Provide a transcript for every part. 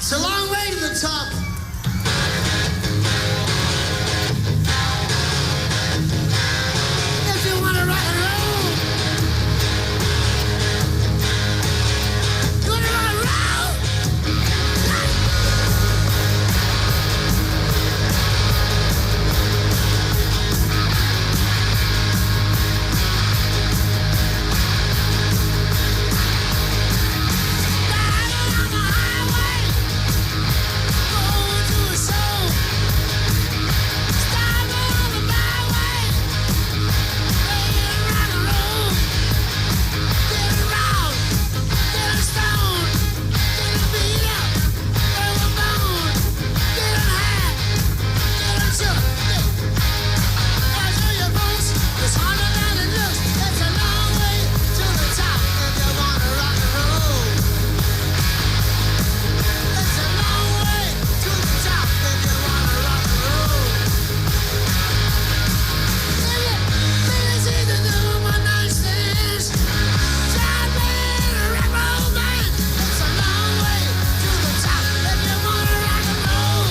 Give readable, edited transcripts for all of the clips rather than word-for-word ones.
It's a long way to the top. If you want to rock and roll, you want to rock and roll. Driving on the highway, going to a show. Stopping on the byway, playing rock and roll. Getting round, getting stoned, getting beat up, getting a bone, getting high, getting shook. I'll show you folks, it's harder than it looks. It's a long way to the top if you wanna rock and roll. It's a long way to the top if you wanna rock and roll. If you really see the new one night stands, try playing a rock and roll band. It's a long way to the top if you wanna rock and roll.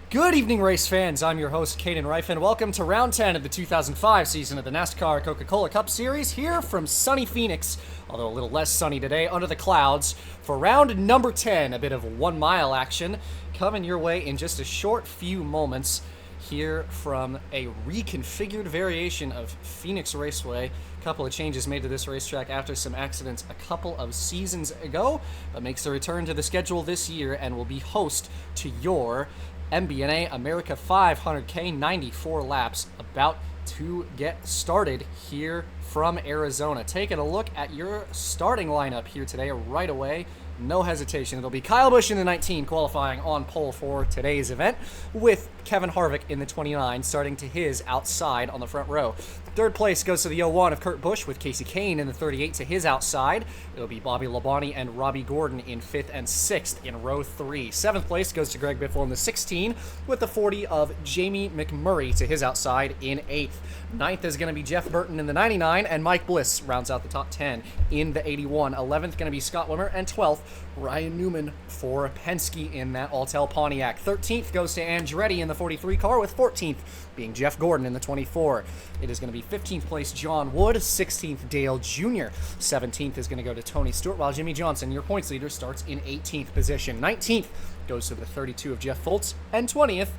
Good evening, race fans. I'm your host, Caden Reif, and welcome to Round 10 of the 2005 season of the NASCAR Coca-Cola Cup Series here from sunny Phoenix, although a little less sunny today, under the clouds, for round number 10, a bit of 1 mile action coming your way in just a short few moments here from a reconfigured variation of Phoenix Raceway. A couple of changes made to this racetrack after some accidents a couple of seasons ago, but makes a return to the schedule this year and will be host to your MBNA America 500K, 94 laps, about to get started here from Arizona. Taking a look at your starting lineup here today right away. No hesitation. It'll be Kyle Busch in the 19 qualifying on pole for today's event, with Kevin Harvick in the 29 starting to his outside on the front row. Third place goes to the 01 of Kurt Busch with Casey Kane in the 38 to his outside. It'll be Bobby Labonte and Robbie Gordon in 5th and 6th in row 3. 7th place goes to Greg Biffle in the 16 with the 40 of Jamie McMurray to his outside in 8th. 9th is going to be Jeff Burton in the 99, and Mike Bliss rounds out the top 10 in the 81. 11th going to be Scott Wimmer, and 12th, Ryan Newman for Penske in that Altel Pontiac. 13th goes to Andretti in the 43 car, with 14th being Jeff Gordon in the 24. It is going to be 15th place John Wood, 16th Dale Jr., 17th is going to go to Tony Stewart, while Jimmy Johnson, your points leader, starts in 18th position. 19th goes to the 32 of Jeff Fultz, and 20th,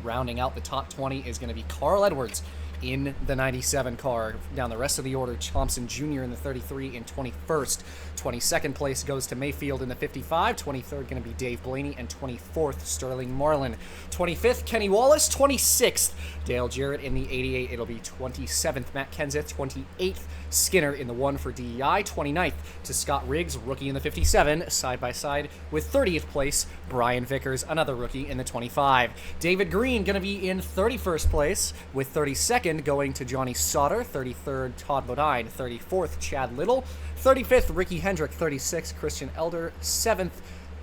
rounding out the top 20, is going to be Carl Edwards in the 97 car. Down the rest of the order, Thompson Jr. in the 33 in 21st. 22nd place goes to Mayfield in the 55. 23rd going to be Dave Blaney, and 24th, Sterling Marlin. 25th, Kenny Wallace. 26th, Dale Jarrett in the 88. It'll be 27th, Matt Kenseth. 28th, Skinner in the 1 for DEI. 29th to Scott Riggs, rookie in the 57, side by side with 30th place Brian Vickers, another rookie in the 25. David Green going to be in 31st place, with 32nd going to Johnny Sauter, 33rd Todd Bodine, 34th Chad Little, 35th Ricky Hendrick, 36th Christian Elder, 7th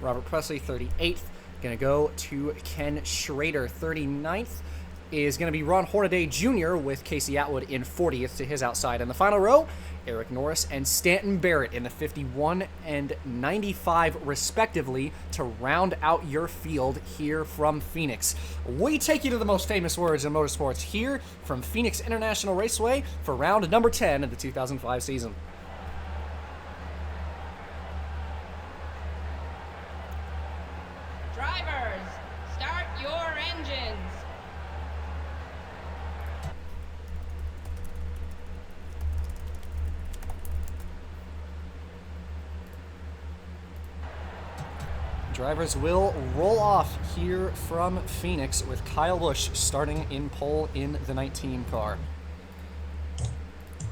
Robert Presley, 38th going to go to Ken Schrader. 39th is going to be Ron Hornaday Jr. with Casey Atwood in 40th to his outside. In the final row, Eric Norris and Stanton Barrett in the 51 and 95 respectively to round out your field here from Phoenix. We take you to the most famous words in motorsports here from Phoenix International Raceway for round number 10 of the 2005 season. Drivers, start your engines. Drivers will roll off here from Phoenix with Kyle Busch starting in pole in the 19 car.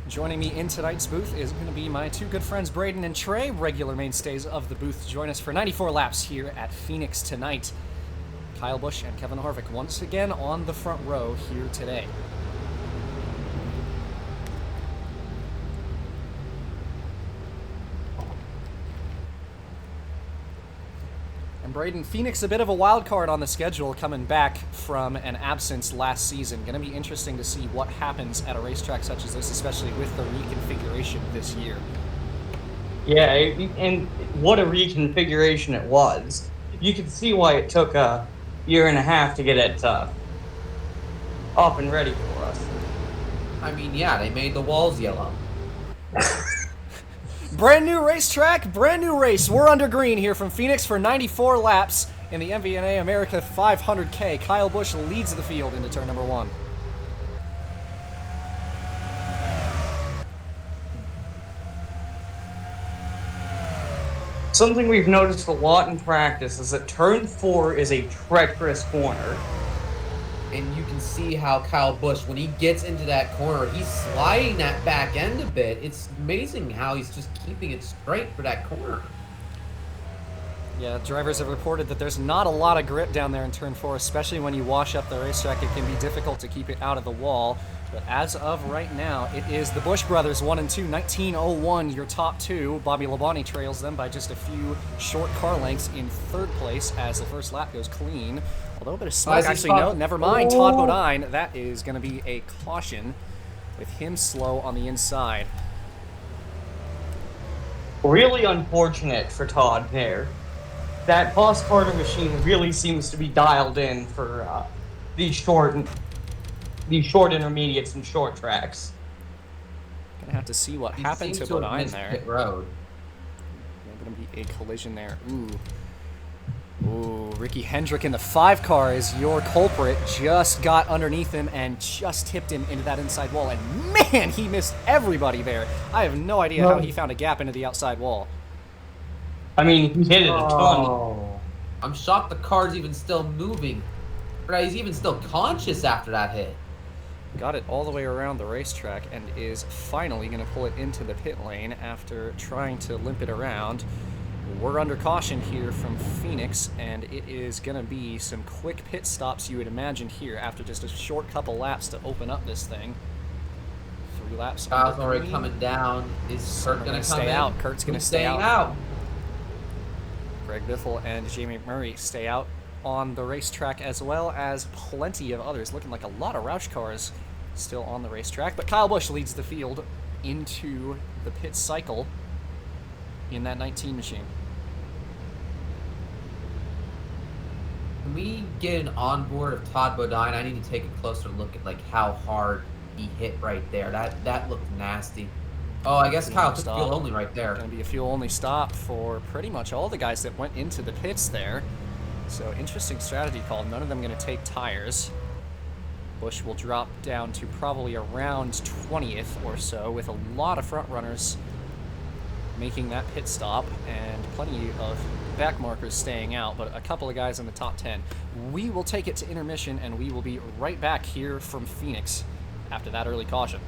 Joining me in tonight's booth is going to be my two good friends Braden and Trey, regular mainstays of the booth, to join us for 94 laps here at Phoenix tonight. Kyle Busch and Kevin Harvick once again on the front row here today. And Braden, Phoenix a bit of a wild card on the schedule coming back from an absence last season. Going to be interesting to see what happens at a racetrack such as this, especially with the reconfiguration this year. Yeah, and what a reconfiguration it was. You can see why it took a year and a half to get it up and ready for us. I mean, yeah, they made the walls yellow. Brand new racetrack, brand new race. We're under green here from Phoenix for 94 laps in the MBNA America 500K. Kyle Busch leads the field into turn number 1. Something we've noticed a lot in practice is that turn 4 is a treacherous corner. And you can see how Kyle Busch, when he gets into that corner, he's sliding that back end a bit. It's amazing how he's just keeping it straight for that corner. Yeah, drivers have reported that there's not a lot of grip down there in turn 4, especially when you wash up the racetrack. It can be difficult to keep it out of the wall. But as of right now, it is the Busch brothers 1 and 2, 1901, your top two. Bobby Labonte trails them by just a few short car lengths in third place as the first lap goes clean. Although a bit of smoke, actually no, never mind. Todd Bodine, that is going to be a caution with him slow on the inside. Really unfortunate for Todd there. That Boss Carter machine really seems to be dialed in for these short intermediates and short tracks. Gonna have to see what He happened seems to have Bodine missed there. pit road. Gonna be a collision there. Ooh, Ricky Hendrick in the 5 car is your culprit. Just got underneath him and just tipped him into that inside wall. And man, he missed everybody there. I have no idea how he found a gap into the outside wall. I mean, he hit it a ton. Oh. I'm shocked the car's even still moving. Or he's even still conscious after that hit. Got it all the way around the racetrack and is finally going to pull it into the pit lane after trying to limp it around. We're under caution here from Phoenix, and it is going to be some quick pit stops you would imagine here after just a short couple laps to open up this thing. 3 laps. Kyle's under already green. coming down. Is Some Kurt are gonna gonna come stay in? out. Kurt's gonna Who's stay staying out. Greg Biffle and Jamie McMurray stay out on the racetrack, as well as plenty of others. Looking like a lot of Roush cars still on the racetrack. But Kyle Busch leads the field into the pit cycle in that 19 machine. Can we get an onboard of Todd Bodine? I need to take a closer look at like how hard he hit right there. That looked nasty. Oh, I guess Kyle took fuel only right there. Going to be a fuel only stop for pretty much all the guys that went into the pits there. So interesting strategy call. None of them going to take tires. Busch will drop down to probably around 20th or so, with a lot of front runners making that pit stop and plenty of back markers staying out, but a couple of guys in the top 10. We will take it to intermission, and we will be right back here from Phoenix after that early caution.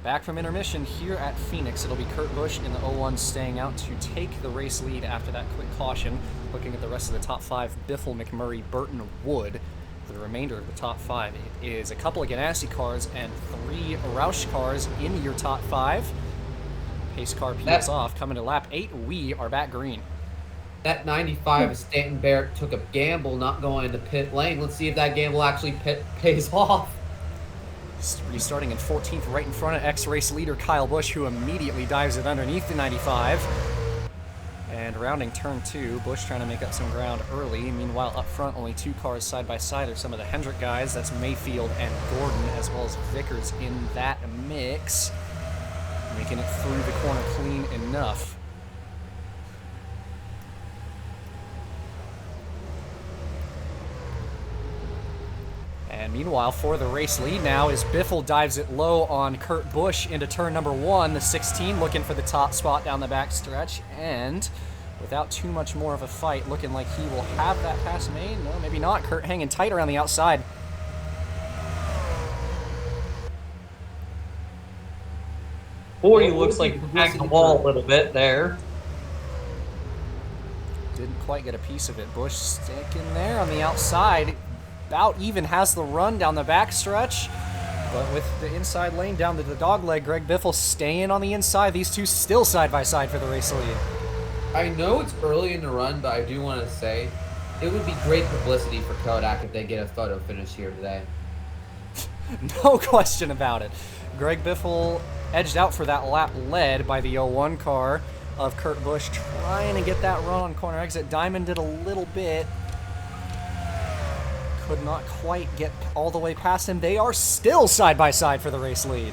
Back from intermission here at Phoenix. It'll be Kurt Busch in the 01 staying out to take the race lead after that quick caution. Looking at the rest of the top 5, Biffle, McMurray, Burton, Wood. For the remainder of the top 5, it is a couple of Ganassi cars and 3 Roush cars in your top 5. Pace car peels off. Coming to lap 8, we are back green. That 95 of Stanton Barrett took a gamble not going into pit lane. Let's see if that gamble actually pays off. Restarting in 14th, right in front of ex-race leader Kyle Busch, who immediately dives it underneath the 95. And rounding turn 2, Busch trying to make up some ground early. Meanwhile, up front, only 2 cars side by side are some of the Hendrick guys. That's Mayfield and Gordon, as well as Vickers in that mix. Making it through the corner clean enough. And meanwhile, for the race lead now, is Biffle dives it low on Kurt Busch into turn number 1. The 16 looking for the top spot down the back stretch. And without too much more of a fight, looking like he will have that pass made. No, maybe not. Kurt hanging tight around the outside. Boy, looks like he backed the wall a little bit there. Didn't quite get a piece of it. Busch sticking there on the outside. About even has the run down the back stretch. But with the inside lane down to the dog leg, Greg Biffle staying on the inside. These two still side by side for the race lead. I know it's early in the run, but I do want to say it would be great publicity for Kodak if they get a photo finish here today. No question about it. Greg Biffle edged out for that lap, led by the 01 car of Kurt Busch, trying to get that run on corner exit. Diamond did a little bit. Could not quite get all the way past him. They are still side by side for the race lead.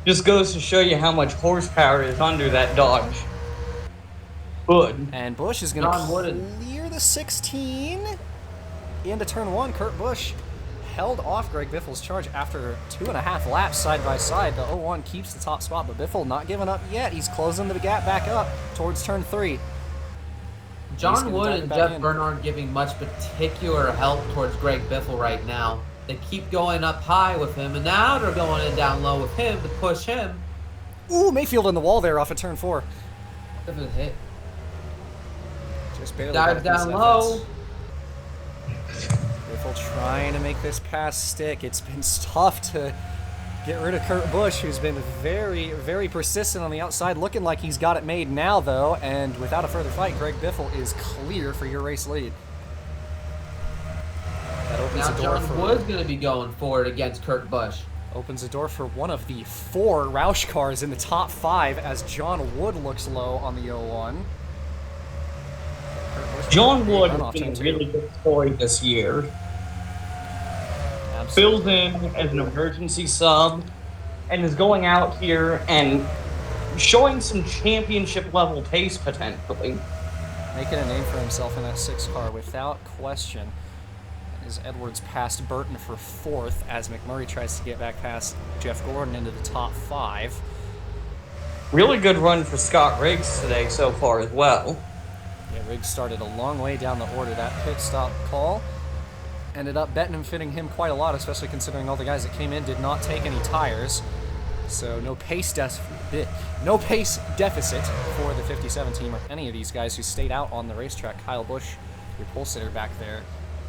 Just goes to show you how much horsepower is under that Dodge hood. And Busch is going to clear the 16 into turn 1. Kurt Busch held off Greg Biffle's charge after 2.5 laps side by side. The 01 keeps the top spot, but Biffle not giving up yet. He's closing the gap back up towards turn 3. John Wood and Jeff Bernard giving much particular help towards Greg Biffle right now. They keep going up high with him, and now they're going in down low with him to push him. Ooh, Mayfield in the wall there off of turn 4. If it hit. Just barely Dives down low. Biffle trying to make this pass stick. It's been tough to get rid of Kurt Busch, who's been very, very persistent on the outside. Looking like he's got it made now, though. And without a further fight, Greg Biffle is clear for your race lead. That opens Now the door John for... Wood's going to be going for it against Kurt Busch. Opens the door for one of the 4 Roush cars in the top 5 as John Wood looks low on the 01. John Wood has been a really good story this year. Filled in as an emergency sub and is going out here and showing some championship level pace potentially. Making a name for himself in that 6 car without question. As Edwards passed Burton for 4th as McMurray tries to get back past Jeff Gordon into the top 5. Really good run for Scott Riggs today so far as well. Yeah, Riggs started a long way down the order. That pit stop call ended up betting him, fitting him quite a lot, especially considering all the guys that came in did not take any tires. So no pace deficit for the 57 team or any of these guys who stayed out on the racetrack. Kyle Busch, your pole sitter back there,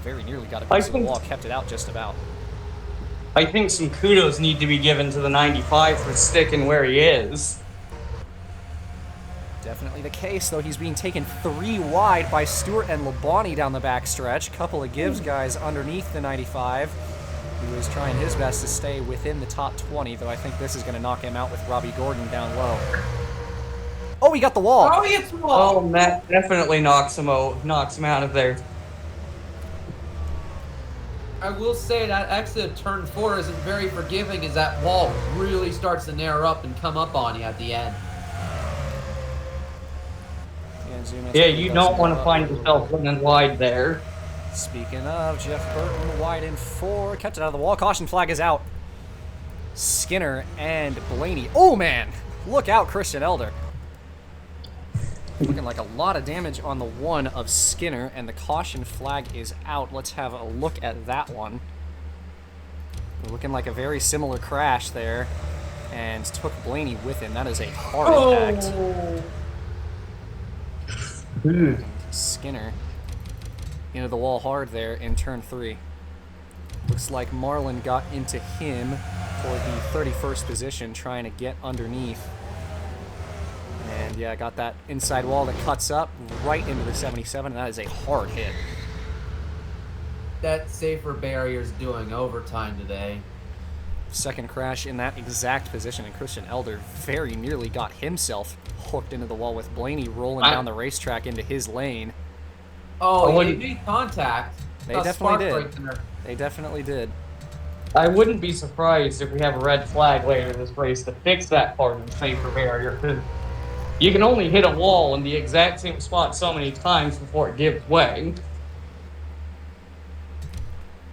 very nearly got a piece of the wall, kept it out just about. I think some kudos need to be given to the 95 for sticking where he is. Definitely the case, though. He's being taken 3 wide by Stewart and Labonte down the backstretch. Couple of Gibbs guys underneath the 95, who is trying his best to stay within the top 20, though I think this is going to knock him out with Robbie Gordon down low. Oh, he got the wall. Oh, he hits the wall. Oh, that definitely knocks him out of there. I will say that exit of turn 4 isn't very forgiving as that wall really starts to narrow up and come up on you at the end. Yeah, you don't want to find yourself running wide there. Speaking of, Jeff Burton wide in 4, kept it out of the wall. Caution flag is out. Skinner and Blaney. Oh, man. Look out, Christian Elder. Looking like a lot of damage on the 1 of Skinner, and the caution flag is out. Let's have a look at that one. Looking like a very similar crash there, and took Blaney with him. That is a hard impact. And Skinner into the wall hard there in turn 3. Looks like Marlin got into him for the 31st position, trying to get underneath. And yeah, got that inside wall that cuts up right into the 77, and that is a hard hit. That safer barrier's doing overtime today. Second crash in that exact position, and Christian Elder very nearly got himself hooked into the wall with Blaney rolling down the racetrack into his lane. Oh, he made contact. They definitely did. They definitely did. I wouldn't be surprised if we have a red flag later in this race to fix that part of the safer barrier, because you can only hit a wall in the exact same spot so many times before it gives way.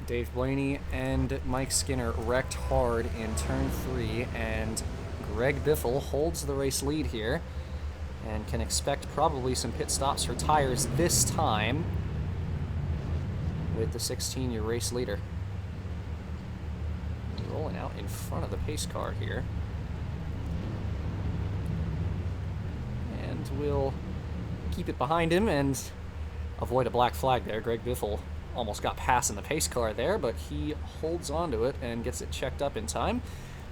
Dave Blaney and Mike Skinner wrecked hard in turn 3, and Greg Biffle holds the race lead here and can expect probably some pit stops for tires this time with the 16-year race leader. Rolling out in front of the pace car here. And we'll keep it behind him and avoid a black flag there. Greg Biffle Almost got past in the pace car there, but he holds onto it and gets it checked up in time.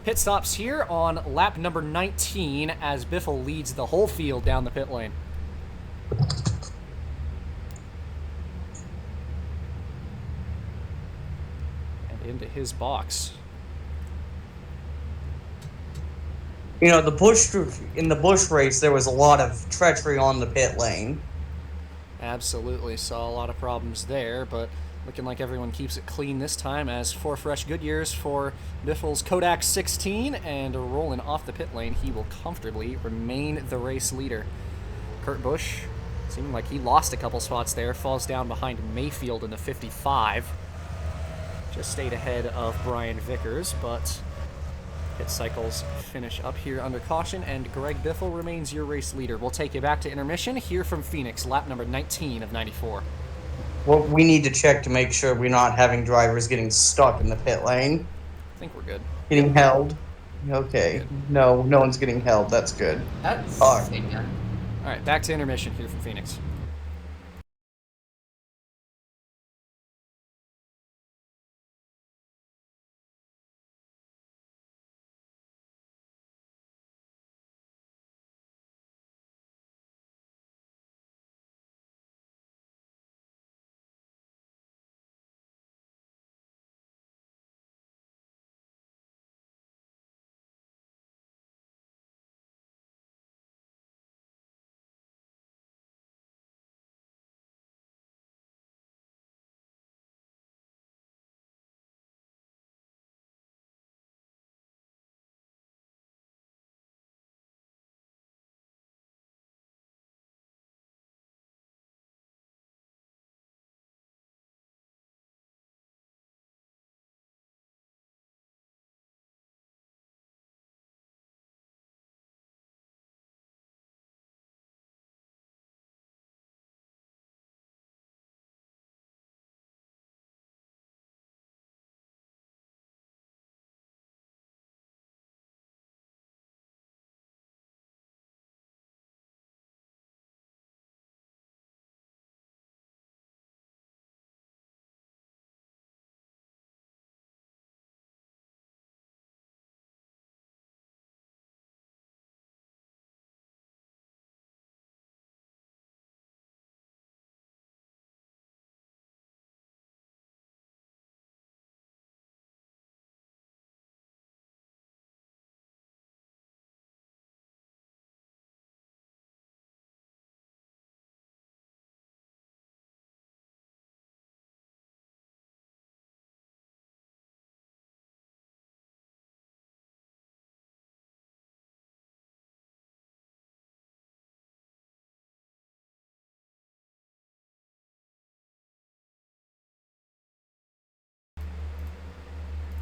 Pit stops here on lap number 19 as Biffle leads the whole field down the pit lane. And into his box. You know, in the Busch race, there was a lot of treachery on the pit lane. Absolutely, saw a lot of problems there, but looking like everyone keeps it clean this time as 4 fresh good years for Biffle's Kodak 16, and rolling off the pit lane, he will comfortably remain the race leader. Kurt Busch, seeming like he lost a couple spots there, falls down behind Mayfield in the 55. Just stayed ahead of Brian Vickers, but pit cycles finish up here under caution, and Greg Biffle remains your race leader. We'll take you back to intermission here from Phoenix, lap number 19 of 94. Well, we need to check to make sure we're not having drivers getting stuck in the pit lane. I think we're good. Getting held. Okay. No one's getting held. That's good. That's All right. yeah. All right, back to intermission here from Phoenix.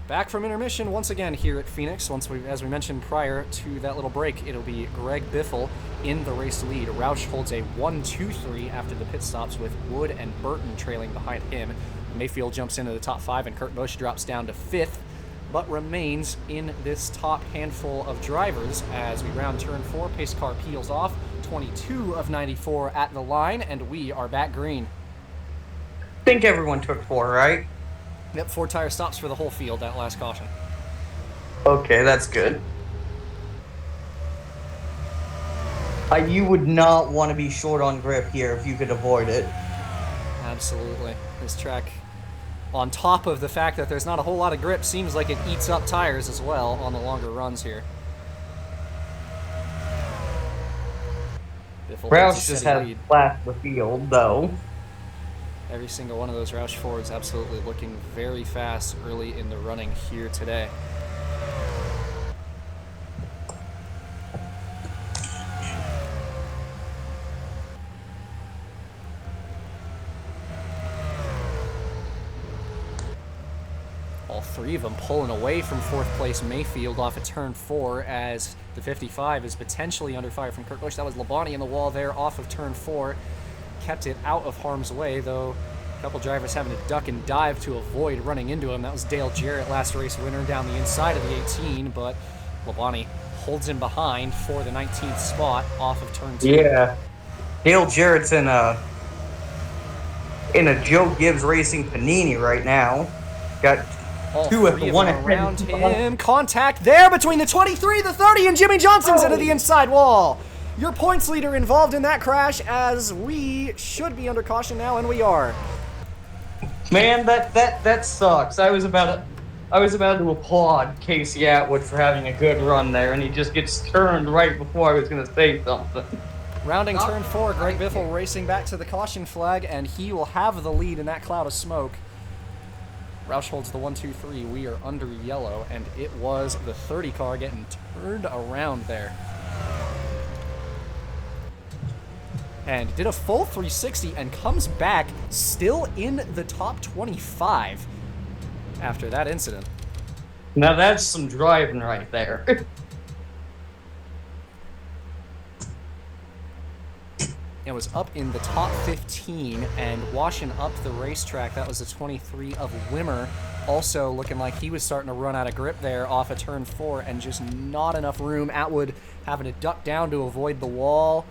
Back from intermission once again here at Phoenix. As we mentioned prior to that little break, it'll be Greg Biffle in the race lead. Roush holds a 1-2-3 after the pit stops with Wood and Burton trailing behind him. Mayfield jumps into the top 5 and Kurt Busch drops down to 5th, but remains in this top handful of drivers as we round turn 4. Pace car peels off, 22 of 94 at the line, and we are back green. I think everyone took 4, right? Yep, 4 tire stops for the whole field, that last caution. Okay, that's good. You would not want to be short on grip here if you could avoid it. Absolutely. This track, on top of the fact that there's not a whole lot of grip, seems like it eats up tires as well on the longer runs here. Roush just has flat the field, though. Every single one of those Roush Fords absolutely looking very fast early in the running here today. All 3 of them pulling away from 4th place Mayfield off at turn 4 as the 55 is potentially under fire from Kurt Busch. That was Labonte in the wall there off of turn 4. Kept it out of harm's way, though a couple drivers having to duck and dive to avoid running into him. That was Dale Jarrett, last race winner, down the inside of the 18, but Labonte holds him behind for the 19th spot off of turn 2. Yeah. Dale Jarrett's in in a Joe Gibbs Racing Panini right now. Got All two at three the of one them at around him. Contact there between the 23, the 30, and Jimmy Johnson's into the inside wall. Your points leader involved in that crash, as we should be under caution now, and we are. Man, that sucks. I was about to applaud Casey Atwood for having a good run there, and he just gets turned right before I was going to say something. Rounding turn 4, Greg Biffle racing back to the caution flag, and he will have the lead in that cloud of smoke. Roush holds the 1, 2, 3. We are under yellow, and it was the 30 car getting turned around there. And did a full 360 and comes back still in the top 25 after that incident. Now that's some driving right there. It was up in the top 15 and washing up the racetrack. That was the 23 of Wimmer. Also looking like he was starting to run out of grip there off of turn 4 and just not enough room. Atwood having to duck down to avoid the wall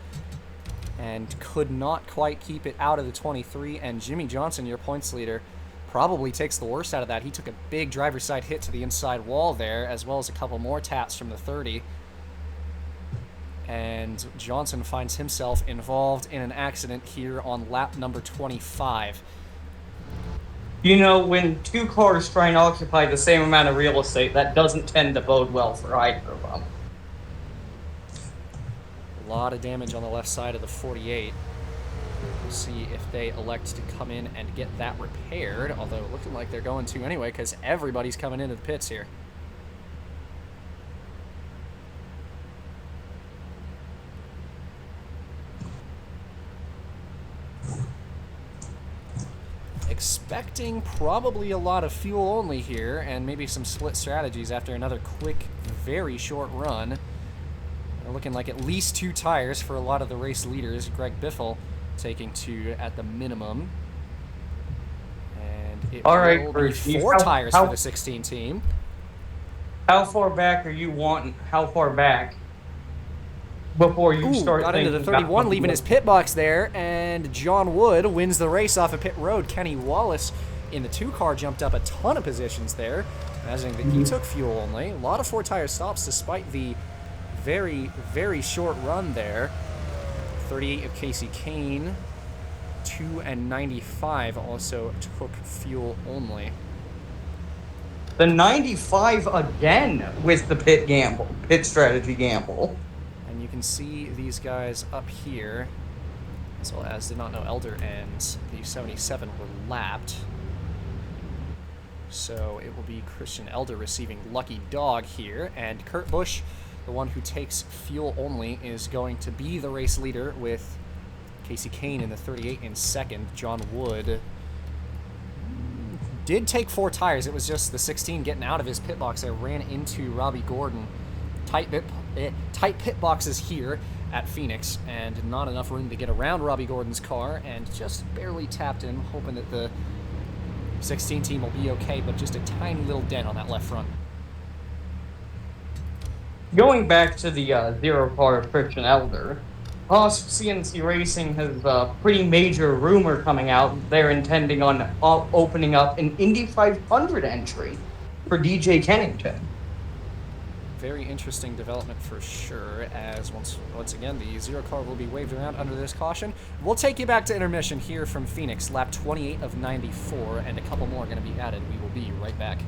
and could not quite keep it out of the 23. And Jimmy Johnson, your points leader, probably takes the worst out of that. He took a big driver's side hit to the inside wall there, as well as a couple more taps from the 30. And Johnson finds himself involved in an accident here on lap number 25. You know, when two cars try and occupy the same amount of real estate, that doesn't tend to bode well for either of them. A lot of damage on the left side of the 48. We'll see if they elect to come in and get that repaired, although looking like they're going to anyway, because everybody's coming into the pits here. Expecting probably a lot of fuel only here, and maybe some split strategies after another quick, very short run. They're looking like at least 2 tires for a lot of the race leaders. Greg Biffle taking 2 at the minimum. And it will be 4 tires for the 16 team. How far back are you wanting? How far back before you start got thinking into the 31, leaving his pit box there, and John Wood wins the race off of pit road. Kenny Wallace in the 2 car jumped up a ton of positions there, imagining that he took fuel only. A lot of 4-tire stops despite the very, very short run there. 38 of Casey Kane, 2 and 95 also took fuel only. The 95 again with the pit strategy gamble. And you can see these guys up here, as well as did not know Elder and the 77 were lapped. So it will be Christian Elder receiving Lucky Dog here, and Kurt Busch, the one who takes fuel only, is going to be the race leader with Casey Kane in the 38 in second. John Wood did take 4 tires. It was just the 16 getting out of his pit box there, ran into Robbie Gordon. Tight pit boxes here at Phoenix, and not enough room to get around Robbie Gordon's car, and just barely tapped him, hoping that the 16 team will be okay, but just a tiny little dent on that left front. Going back to the 0 car of Christian Elder, Haas CNC Racing has a pretty major rumor coming out. They're intending on opening up an Indy 500 entry for DJ Kennington. Very interesting development for sure, as once again the 0 car will be waved around under this caution. We'll take you back to intermission here from Phoenix, lap 28 of 94, and a couple more are going to be added. We will be right back.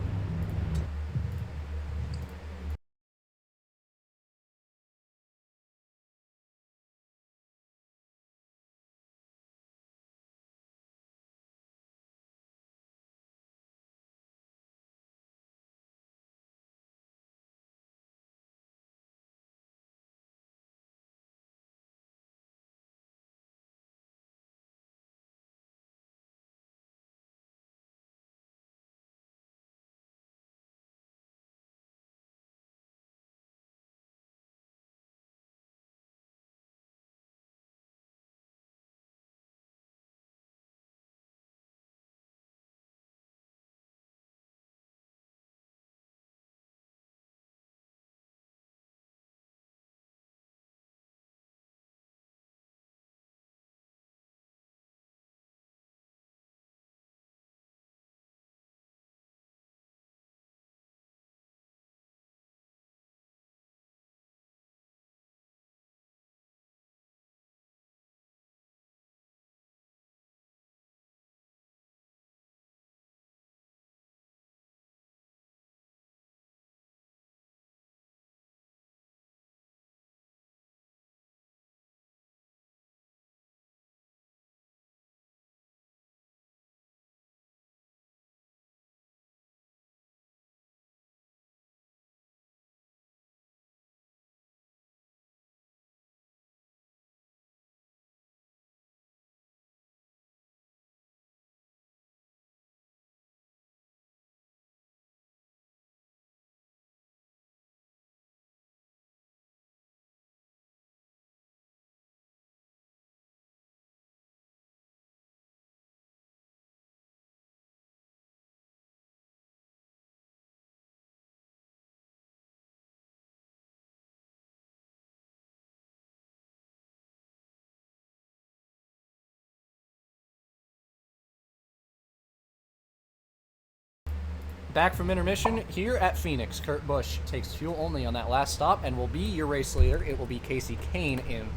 back from intermission here at Phoenix. Kurt Busch takes fuel only on that last stop and will be your race leader. It will be Casey Kane in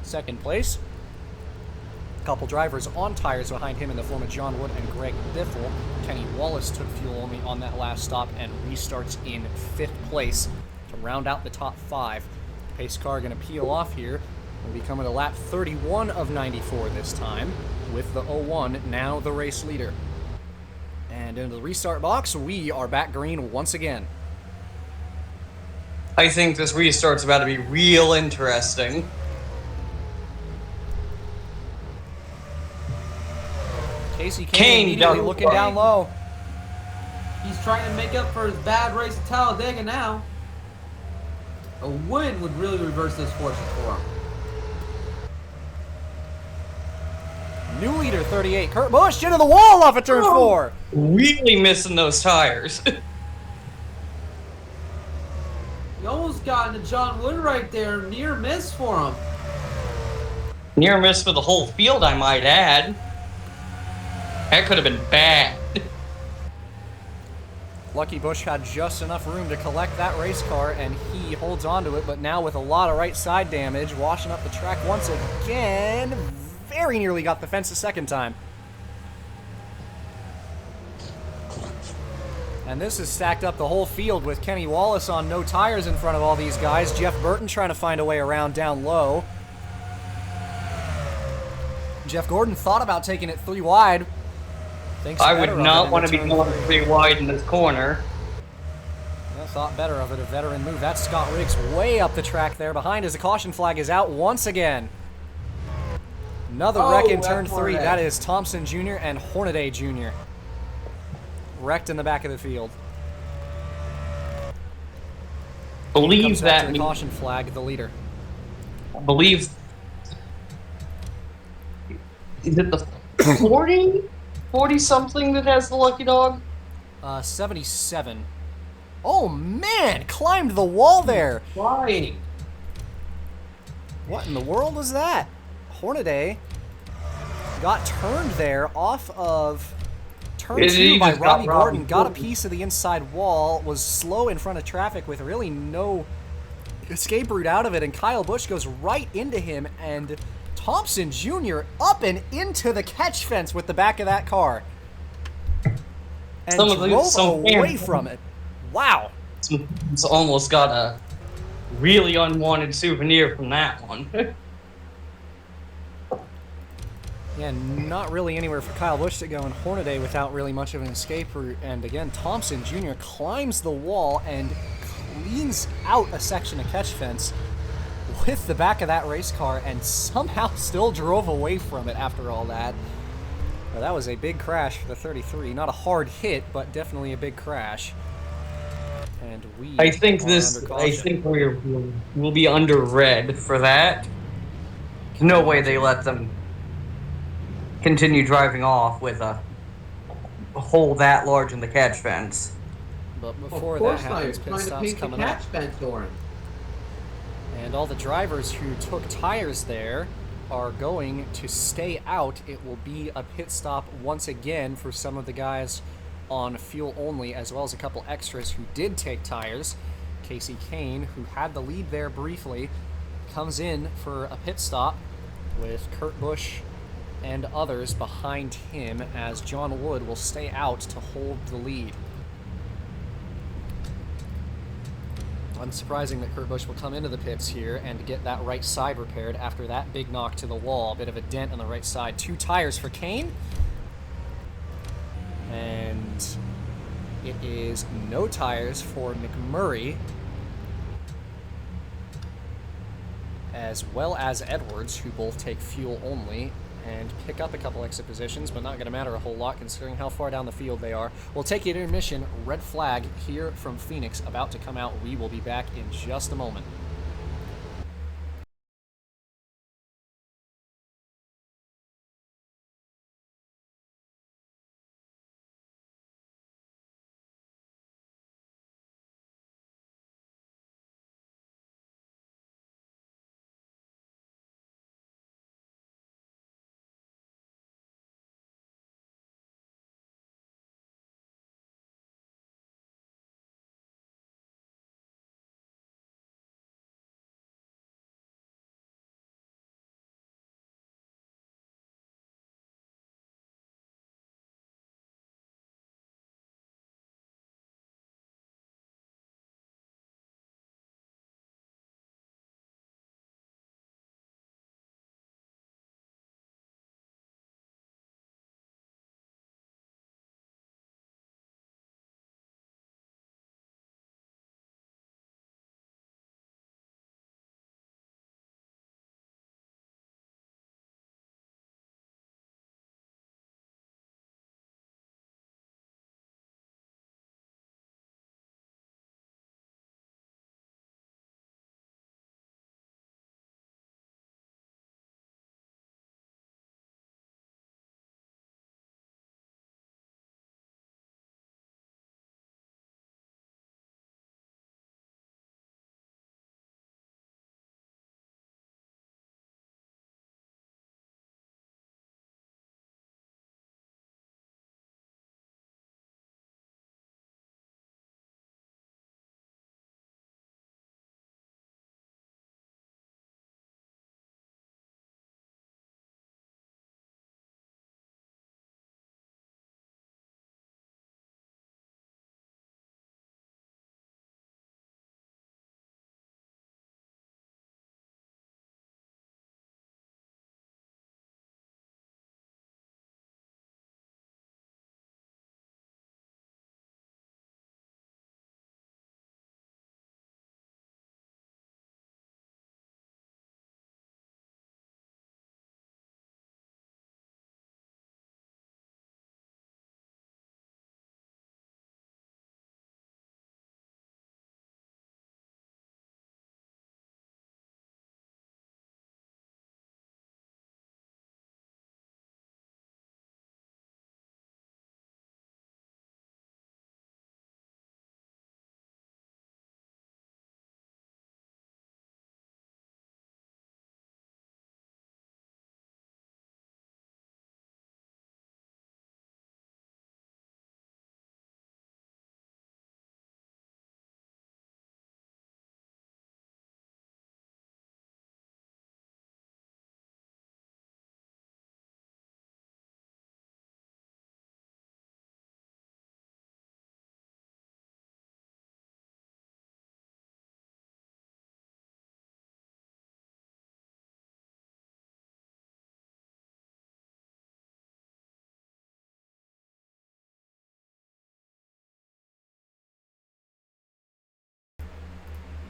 second place. A couple drivers on tires behind him in the form of John Wood and Greg Biffle. Kenny Wallace took fuel only on that last stop and restarts in fifth place to round out the top five. Pace car going to peel off here. We'll be coming to lap 31 of 94 this time with the 01, now the race leader. And into the restart box, we are back green once again. I think this restart's about to be real interesting. Casey Kane immediately looking down low. He's trying to make up for his bad race at Talladega now. A win would really reverse this fortune for him. New leader, 38. Kurt Busch into the wall off of turn 4. Really missing those tires. He almost got into John Wood right there. Near miss for him. Near miss for the whole field, I might add. That could have been bad. Lucky Busch had just enough room to collect that race car, and he holds on to it, but now with a lot of right side damage, washing up the track once again. Very nearly got the fence a second time. And this has stacked up the whole field with Kenny Wallace on no tires in front of all these guys. Jeff Burton trying to find a way around down low. Jeff Gordon thought about taking it 3 wide. I would not want to be going 3 wide in this corner. I thought better of it, a veteran move. That's Scott Riggs way up the track there behind as the caution flag is out once again. Another wreck in turn 3. That is Thompson Jr. and Hornaday Jr. Wrecked in the back of the field. Believe that. The caution flag, the leader. Believe. Is it the 40? 40 something that has the lucky dog? 77. Oh man, climbed the wall there. Why? What in the world was that? Hornaday got turned there off of turn 2 by Robbie Gordon, got a piece of the inside wall, was slow in front of traffic with really no escape route out of it, and Kyle Busch goes right into him, and Thompson Jr. up and into the catch fence with the back of that car. And drove away from it. Wow. It's almost got a really unwanted souvenir from that one. Yeah, not really anywhere for Kyle Busch to go in Hornaday without really much of an escape route. And again, Thompson Jr. climbs the wall and cleans out a section of catch fence with the back of that race car and somehow still drove away from it after all that. Well, that was a big crash for the 33. Not a hard hit, but definitely a big crash. And I think we'll be under red for that. No way they let them continue driving off with a hole that large in the catch fence. But before that happens, pit stops coming up. Fence and all the drivers who took tires there are going to stay out. It will be a pit stop once again for some of the guys on fuel only, as well as a couple extras who did take tires. Casey Kane, who had the lead there briefly, comes in for a pit stop with Kurt Busch and others behind him, as John Wood will stay out to hold the lead. Unsurprising that Kurt Busch will come into the pits here and get that right side repaired after that big knock to the wall. A bit of a dent on the right side. 2 tires for Kane. And it is no tires for McMurray, as well as Edwards, who both take fuel only and pick up a couple extra positions, but not going to matter a whole lot considering how far down the field they are. We'll take you to intermission. Red flag here from Phoenix about to come out. We will be back in just a moment.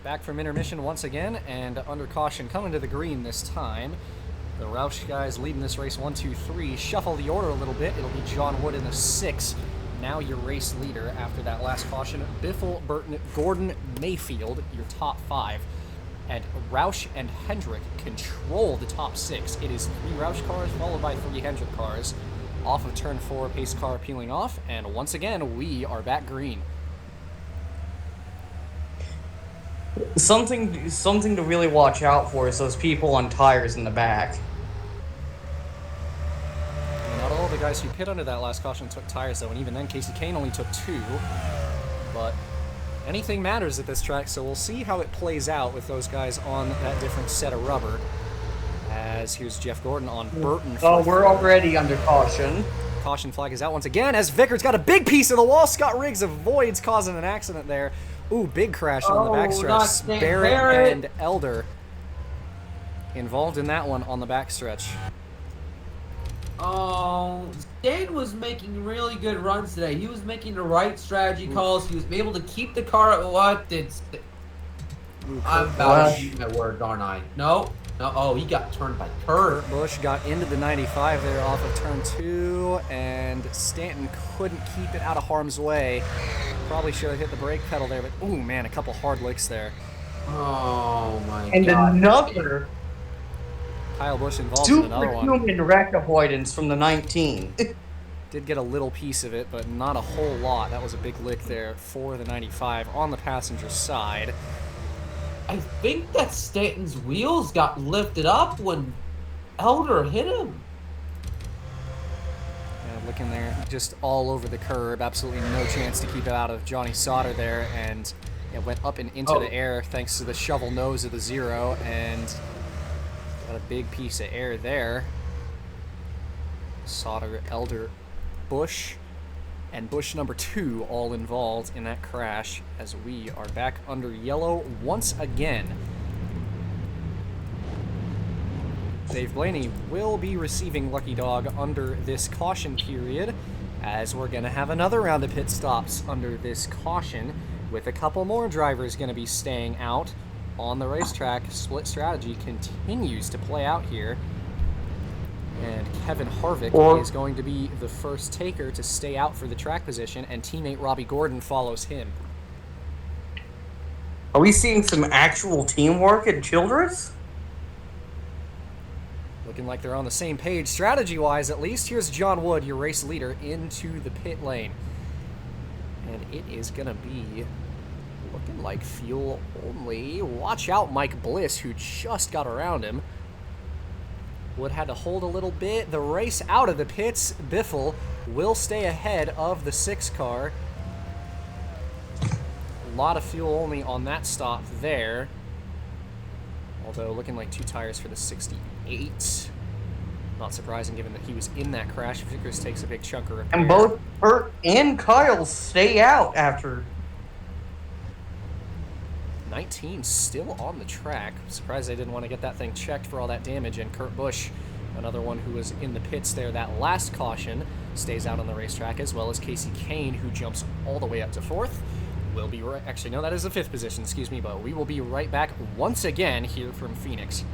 Back from intermission once again, and under caution coming to the green this time. The Roush guys leading this race 1, 2, 3. Shuffle the order a little bit. It'll be John Wood in the 6. Now your race leader after that last caution. Biffle, Burton, Gordon, Mayfield, your top 5. And Roush and Hendrick control the top 6. It is 3 Roush cars followed by 3 Hendrick cars. Off of turn 4, pace car peeling off, and once again, we are back green. Something to really watch out for is those people on tires in the back. Not all of the guys who pit under that last caution took tires, though, and even then, Casey Kane only took 2. But anything matters at this track, so we'll see how it plays out with those guys on that different set of rubber. As here's Jeff Gordon on Burton. Oh, we're already under caution. Caution flag is out once again as Vickers got a big piece of the wall. Scott Riggs avoids causing an accident there. Ooh, big crash on the backstretch. Barrett and Elder involved in that one on the backstretch. Oh, Stan was making really good runs today. He was making the right strategy calls. He was able to keep the car. What did? I'm about to use my word, aren't I? No. Oh, he got turned by Kurt. Busch got into the 95 there off of turn 2, and Stanton couldn't keep it out of harm's way. Probably should have hit the brake pedal there, but ooh, man, a couple hard licks there. Oh my god. And another Kyle Busch involved in another one. superhuman wreck avoidance from the 19. Did get a little piece of it, but not a whole lot. That was a big lick there for the 95 on the passenger side. I think that Stanton's wheels got lifted up when Elder hit him. Yeah, looking there, just all over the curb. Absolutely no chance to keep it out of Johnny Sauter there, and it went up and into the air thanks to the shovel nose of the 0, and got a big piece of air there. Sauter, Elder, Busch, and Busch number 2 all involved in that crash as we are back under yellow once again. Dave Blaney will be receiving Lucky Dog under this caution period, as we're going to have another round of pit stops under this caution with a couple more drivers going to be staying out on the racetrack. Split strategy continues to play out here. And Kevin Harvick is going to be the first taker to stay out for the track position, and teammate Robbie Gordon follows him. Are we seeing some actual teamwork at Childress? Looking like they're on the same page, strategy-wise at least. Here's John Wood, your race leader, into the pit lane. And it is going to be looking like fuel only. Watch out, Mike Bliss, who just got around him. Wood had to hold a little bit. The race out of the pits. Biffle will stay ahead of the 6 car. A lot of fuel only on that stop there. Although looking like 2 tires for the 68. Not surprising given that he was in that crash. Vickers takes a big chunk of repair. And both Burt and Kyle stay out after. 19 still on the track. Surprised they didn't want to get that thing checked for all that damage. And Kurt Busch, another one who was in the pits there that last caution, stays out on the racetrack, as well as Casey Kane, who jumps all the way up to 4th. We'll be right, actually no, that is the 5th position, excuse me, but we will be right back once again here from Phoenix.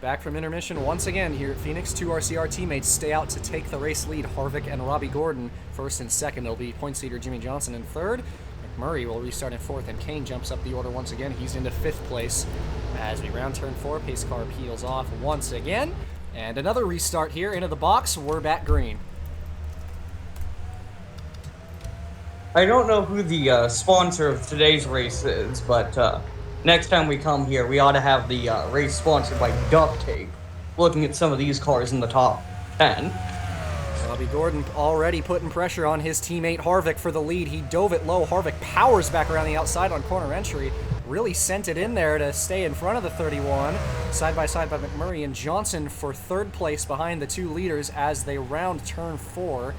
Back from intermission once again here at Phoenix. Two RCR teammates stay out to take the race lead. Harvick and Robbie Gordon first and second. It'll be points leader Jimmy Johnson in third. McMurray will restart in fourth, and Kane jumps up the order once again. He's into fifth place. As we round turn 4, pace car peels off once again. And another restart here into the box. We're back green. I don't know who the sponsor of today's race is, but next time we come here, we ought to have the race sponsored by duct tape. Looking at some of these cars in the top 10. Robbie Gordon already putting pressure on his teammate Harvick for the lead. He dove it low. Harvick powers back around the outside on corner entry. Really sent it in there to stay in front of the 31. Side by McMurray and Johnson for third place behind the two leaders as they round turn 4.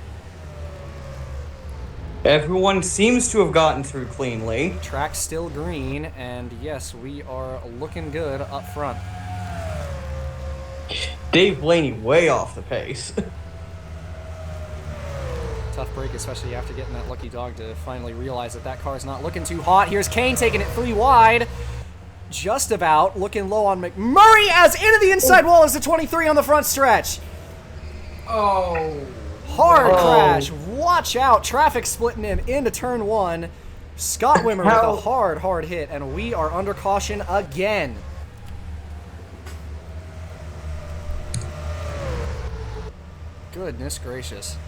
Everyone seems to have gotten through cleanly. Track still green, and yes, we are looking good up front. Dave Blaney way off the pace. Tough break, especially after getting that lucky dog to finally realize that that car is not looking too hot. Here's Kane taking it 3 wide. Just about looking low on McMurray as into the inside wall is the 23 on the front stretch. Oh. Hard crash. Watch out. Traffic splitting him into turn 1. Scott Wimmer with a hard hit, and we are under caution again. Goodness gracious.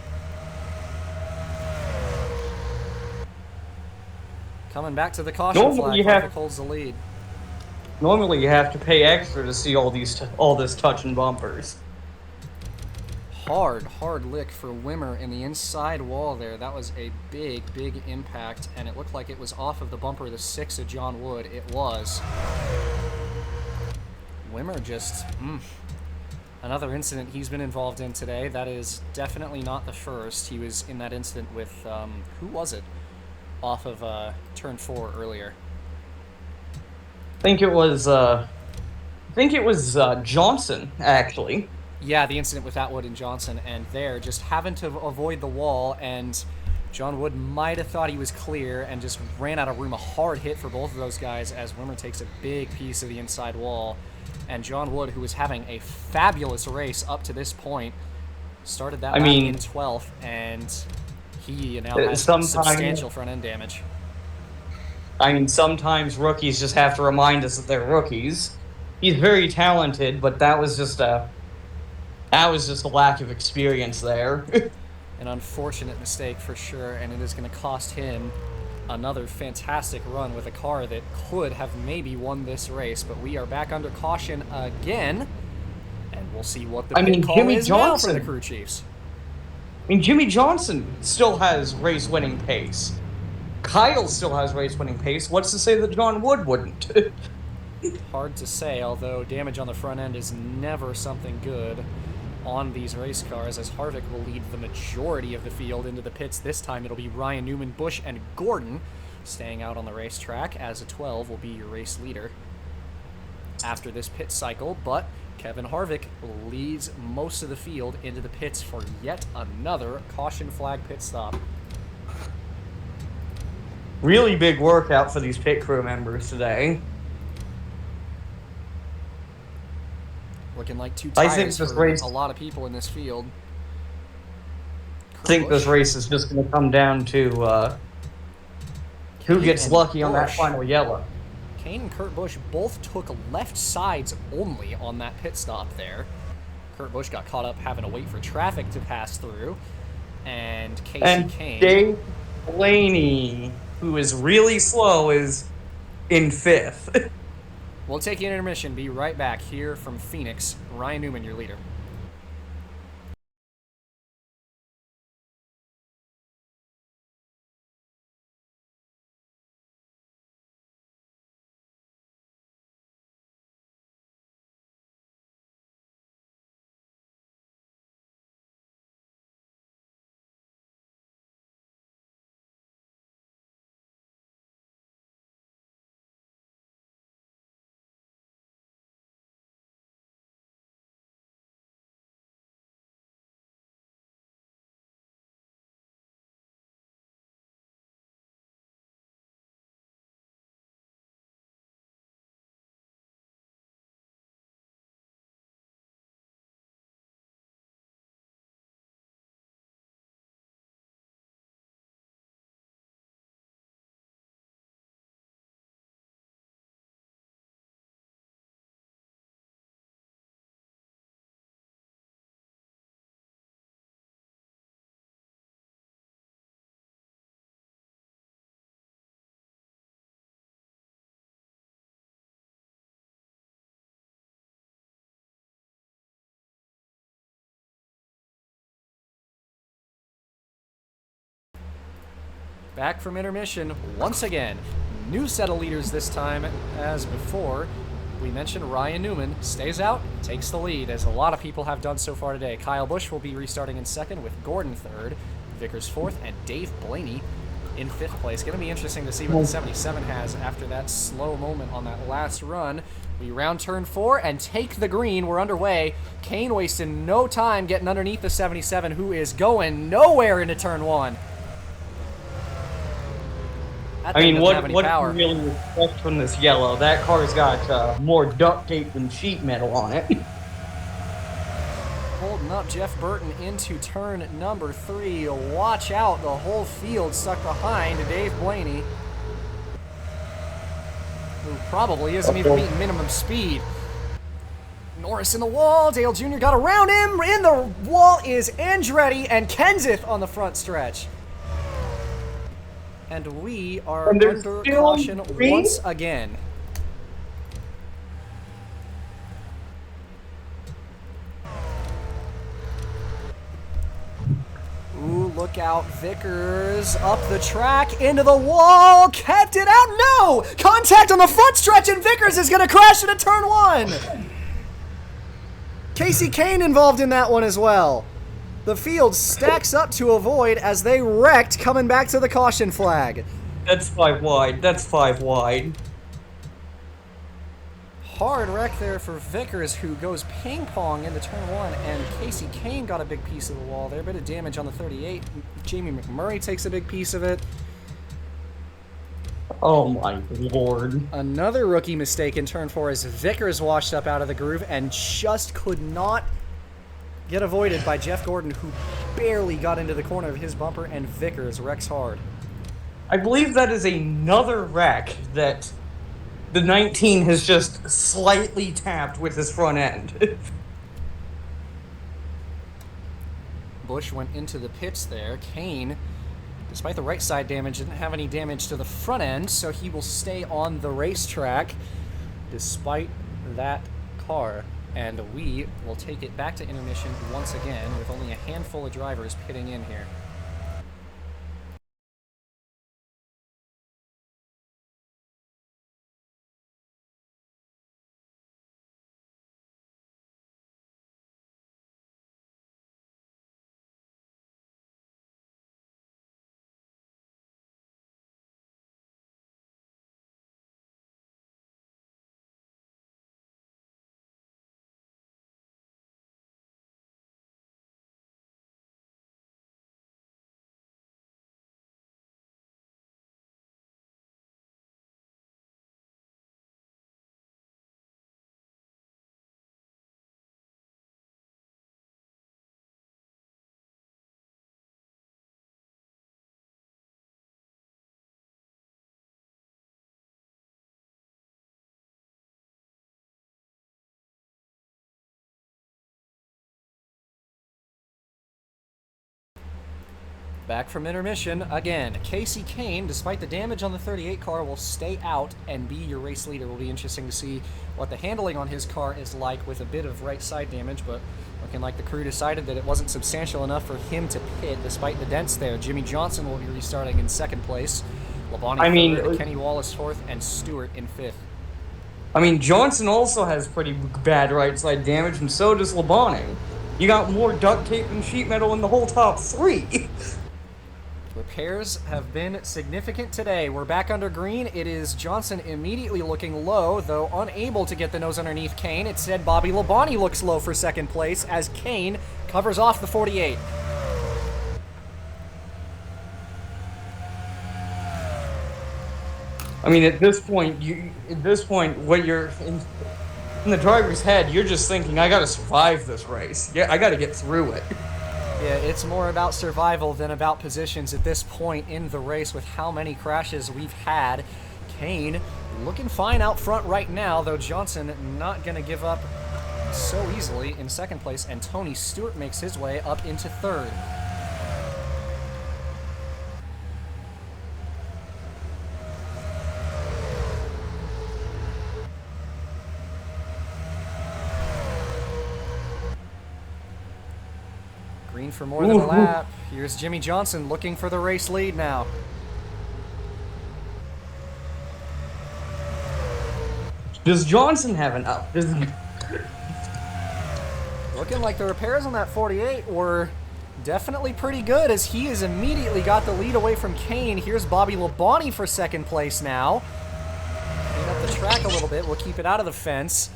Coming back to the caution flag. Harvick holds the lead. Normally you have to pay extra to see all this touch and bumpers. Hard lick for Wimmer in the inside wall there. That was a big impact, and it looked like it was off of the bumper, the 6 of John Wood. It was. Wimmer just, another incident he's been involved in today. That is definitely not the first. He was in that incident with, who was it? Off of turn 4 earlier. I think it was Johnson, actually. Yeah, the incident with Atwood and Johnson, and there just having to avoid the wall, and John Wood might have thought he was clear and just ran out of room. A hard hit for both of those guys as Wimmer takes a big piece of the inside wall. And John Wood, who was having a fabulous race up to this point, started that lap in 12th, and he now has substantial front-end damage. I mean, sometimes rookies just have to remind us that they're rookies. He's very talented, but that was just a lack of experience there. An unfortunate mistake for sure, and it is going to cost him another fantastic run with a car that could have maybe won this race. But we are back under caution again, and we'll see what the pit call Jimmy is Johnson, now for the crew chiefs. I mean, Jimmy Johnson still has race-winning pace. Kyle still has race-winning pace. What's to say that John Wood wouldn't? Hard to say, although damage on the front end is never something good on these race cars, as Harvick will lead the majority of the field into the pits. This time it'll be Ryan Newman, Busch, and Gordon staying out on the racetrack, as a 12 will be your race leader after this pit cycle. But Kevin Harvick leads most of the field into the pits for yet another caution flag pit stop. Really big workout for these pit crew members today. Looking like two tires for race, a lot of people in this field. I think this race is just going to come down to who gets lucky on that final yellow. Kane and Kurt Busch both took left sides only on that pit stop there. Kurt Busch got caught up having to wait for traffic to pass through. And Kane. Dave Blaney, who is really slow, is in 5th. We'll take an intermission. Be right back here from Phoenix. Ryan Newman, your leader. Back from intermission once again. New set of leaders this time as before. We mentioned Ryan Newman stays out, takes the lead, as a lot of people have done so far today. Kyle Busch will be restarting in second with Gordon third, Vickers fourth, and Dave Blaney in fifth place. Going to be interesting to see what the 77 has after that slow moment on that last run. We round turn 4 and take the green. We're underway. Kane wasting no time getting underneath the 77, who is going nowhere into turn 1. I mean, what do you really expect from this yellow? That car's got more duct tape than sheet metal on it. Holding up Jeff Burton into turn number 3. Watch out, the whole field stuck behind Dave Blaney, who probably isn't even meeting minimum speed. Norris in the wall. Dale Jr. got around him. In the wall is Andretti and Kenseth on the front stretch. And we are under caution once again. Ooh, look out. Vickers up the track, into the wall, kept it out. No! Contact on the front stretch, and Vickers is going to crash into turn 1. Casey Kane involved in that one as well. The field stacks up to avoid as they wrecked coming back to the caution flag. That's 5 wide. That's 5 wide. Hard wreck there for Vickers, who goes ping-pong into turn 1, and Casey Kane got a big piece of the wall there. A bit of damage on the 38. Jamie McMurray takes a big piece of it. Oh my lord. Another rookie mistake in turn 4 as Vickers washed up out of the groove and just could not get avoided by Jeff Gordon, who barely got into the corner of his bumper, and Vickers wrecks hard. I believe that is another wreck that the 19 has just slightly tapped with his front end. Busch went into the pits there. Kane, despite the right side damage, didn't have any damage to the front end, so he will stay on the racetrack despite that car. And we will take it back to intermission once again with only a handful of drivers pitting in here. Back from intermission again. Casey Kane, despite the damage on the 38 car, will stay out and be your race leader. Will be interesting to see what the handling on his car is like with a bit of right side damage, but looking like the crew decided that it wasn't substantial enough for him to pit despite the dents there. Jimmy Johnson will be restarting in second place. Labonte third, Kenny Wallace fourth, and Stewart in fifth. I mean, Johnson also has pretty bad right side damage, and so does Labonte. You got more duct tape and sheet metal in the whole top 3. Repairs have been significant today. We're back under green. It is Johnson immediately looking low, though unable to get the nose underneath Kane. It said Bobby Labonte looks low for second place as Kane covers off the 48. I mean, at this point, when you're in the driver's head, you're just thinking, I gotta survive this race. Yeah, I gotta get through it. Yeah, it's more about survival than about positions at this point in the race with how many crashes we've had. Kane looking fine out front right now, though Johnson not going to give up so easily in second place, and Tony Stewart makes his way up into third. Green for more than a lap. Here's Jimmy Johnson looking for the race lead now. Does Johnson have an up? Looking like the repairs on that 48 were definitely pretty good as he has immediately got the lead away from Kane. Here's Bobby Labonte for second place now. Clean up the track a little bit. We'll keep it out of the fence,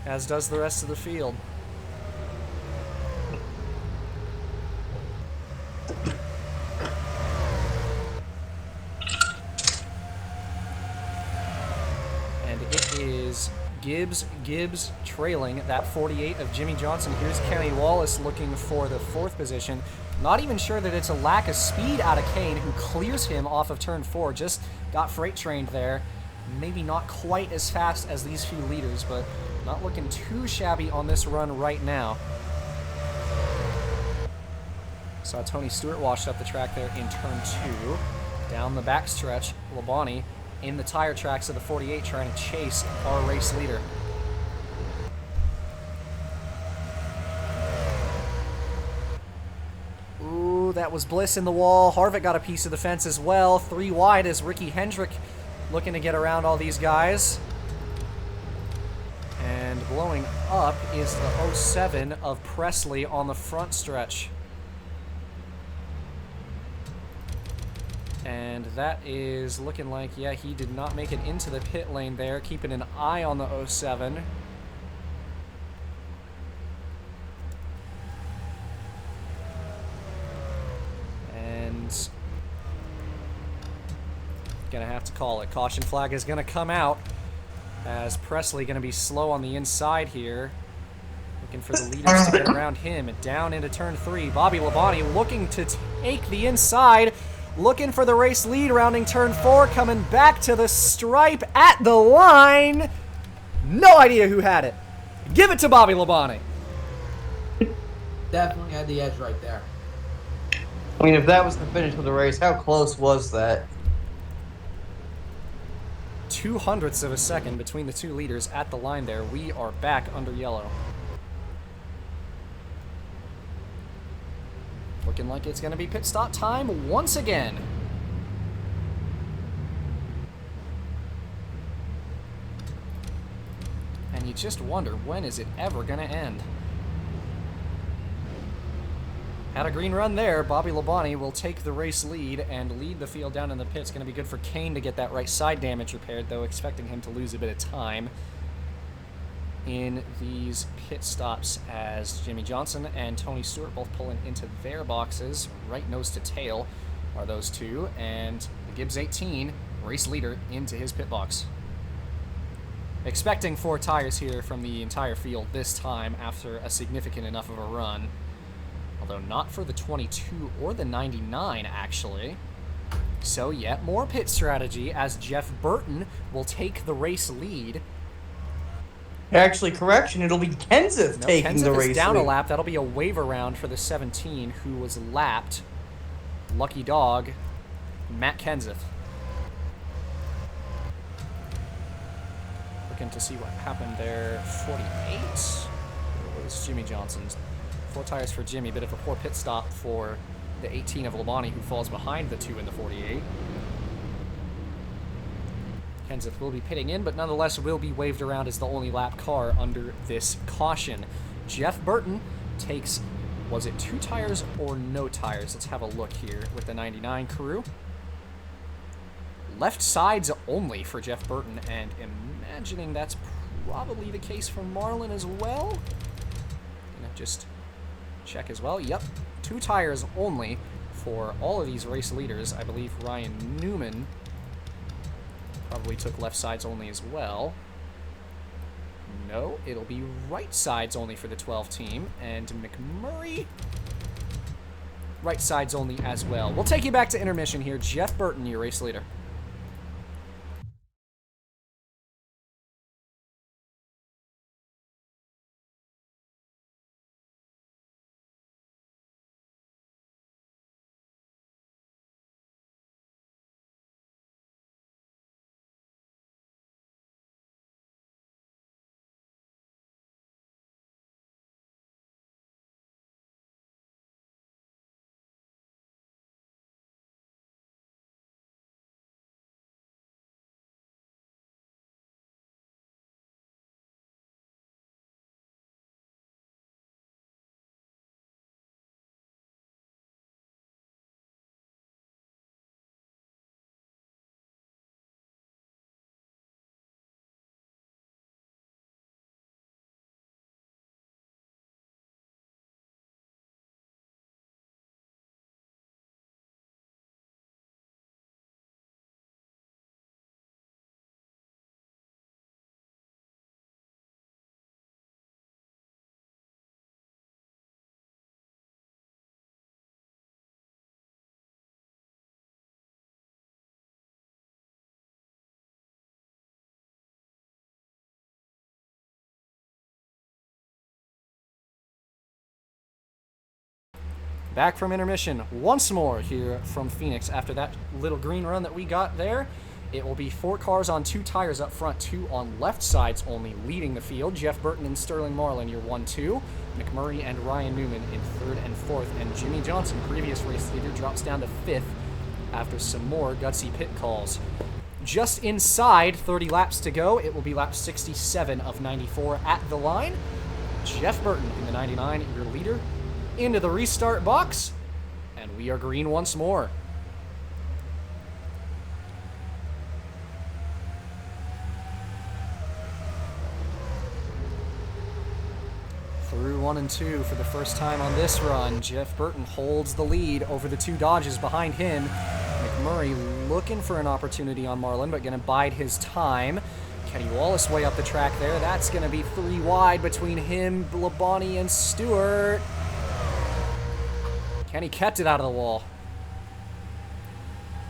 as does the rest of the field. And it is Gibbs trailing that 48 of Jimmy Johnson. Here's Kenny Wallace looking for the 4th position. Not even sure that it's a lack of speed out of Kane, who clears him off of turn 4. Just got freight trained there. Maybe not quite as fast as these few leaders, but not looking too shabby on this run right now. Saw Tony Stewart washed up the track there in turn 2. Down the backstretch, Labonte in the tire tracks of the 48 trying to chase our race leader. Ooh, that was Bliss in the wall. Harvick got a piece of the fence as well. 3 wide as Ricky Hendrick looking to get around all these guys. And blowing up is the 07 of Presley on the front stretch. And that is looking like, yeah, he did not make it into the pit lane there. Keeping an eye on the 07. And gonna have to call it. Caution flag is gonna come out as Presley gonna be slow on the inside here. Looking for the leaders to get around him. And down into turn 3. Bobby Labonte looking to take the inside. Looking for the race lead, rounding turn 4, coming back to the stripe at the line. No idea who had it. Give it to Bobby Labonte. Definitely had the edge right there. I mean, if that was the finish of the race, how close was that? 0.02 of a second between the two leaders at the line there. We are back under yellow. Looking like it's going to be pit stop time once again. And you just wonder, when is it ever going to end? Had a green run there. Bobby Labonte will take the race lead and lead the field down in the pits. Going to be good for Kane to get that right side damage repaired, though expecting him to lose a bit of time in these pit stops as Jimmy Johnson and Tony Stewart both pulling into their boxes. Right nose to tail are those two, and the Gibbs 18 race leader into his pit box. Expecting 4 tires here from the entire field this time after a significant enough of a run. Although not for the 22 or the 99, actually. So yet more pit strategy as Jeff Burton will take the race lead. Actually, correction, it'll be Kenseth taking the race is down lead. a lap. That'll be a waiver round for the 17, who was lapped. Lucky dog, Matt Kenseth. Looking to see what happened there. 48. It was Jimmy Johnson's. 4 tires for Jimmy. Bit of a poor pit stop for the 18 of Labonte, who falls behind the 2 in the 48. Kenseth will be pitting in, but nonetheless will be waved around as the only lap car under this caution. Jeff Burton takes, was it 2 tires or no tires? Let's have a look here with the 99 crew. Left sides only for Jeff Burton, and imagining that's probably the case for Marlin as well. Gonna just check as well. Yep, 2 tires only for all of these race leaders. I believe Ryan Newman probably took left sides only as well. No, it'll be right sides only for the 12 team. And McMurray, right sides only as well. We'll take you back to intermission here. Jeff Burton, your race leader. Back from intermission once more here from Phoenix after that little green run that we got there. It will be 4 cars on 2 tires up front, 2 on left sides only leading the field. Jeff Burton and Sterling Marlin, your 1-2. McMurray and Ryan Newman in 3rd and 4th. And Jimmy Johnson, previous race leader, drops down to 5th after some more gutsy pit calls. Just inside 30 laps to go. It will be lap 67 of 94 at the line. Jeff Burton in the 99, your leader, into the restart box. And we are green once more. Through 1 and 2 for the first time on this run. Jeff Burton holds the lead over the 2 Dodges behind him. McMurray looking for an opportunity on Marlin, but going to bide his time. Kenny Wallace way up the track there. That's going to be 3 wide between him, Labonte, and Stewart. Kenny kept it out of the wall.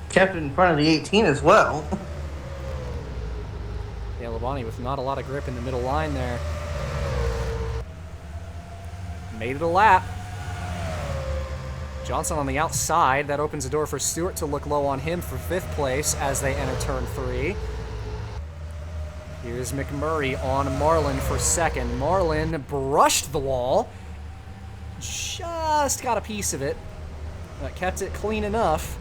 Kept it in front of the 18 as well. Yeah, Labonte with not a lot of grip in the middle line there. Made it a lap. Johnson on the outside. That opens the door for Stewart to look low on him for 5th place as they enter turn 3. Here's McMurray on Marlin for 2nd. Marlin brushed the wall. Just got a piece of it. But kept it clean enough.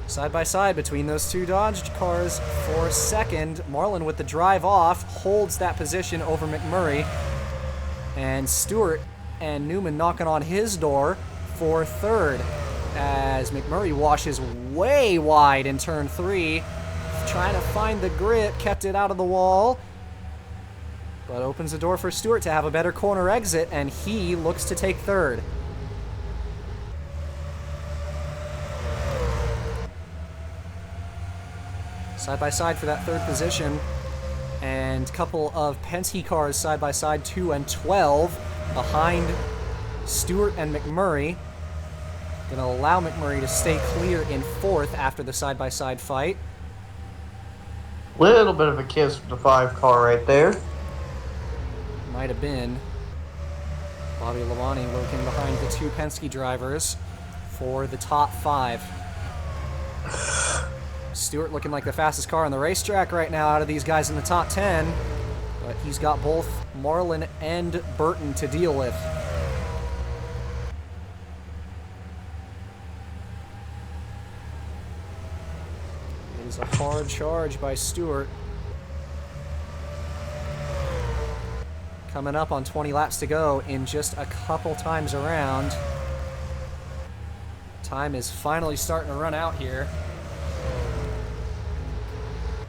Side by side between those 2 Dodge cars for 2nd. Marlin with the drive off holds that position over McMurray. And Stewart and Newman knocking on his door for 3rd as McMurray washes way wide in turn 3, trying to find the grip, kept it out of the wall, but opens the door for Stewart to have a better corner exit, and he looks to take 3rd. Side by side for that 3rd position, and a couple of Penske cars side by side, 2 and 12 behind Stewart and McMurray. Going to allow McMurray to stay clear in 4th after the side-by-side fight. Little bit of a kiss with the 5 car right there. Might have been. Bobby Labonte lurking behind the 2 Penske drivers for the top 5. Stewart looking like the fastest car on the racetrack right now out of these guys in the top 10. But he's got both Marlin and Burton to deal with. It is a hard charge by Stewart. Coming up on 20 laps to go in just a couple times around. Time is finally starting to run out here.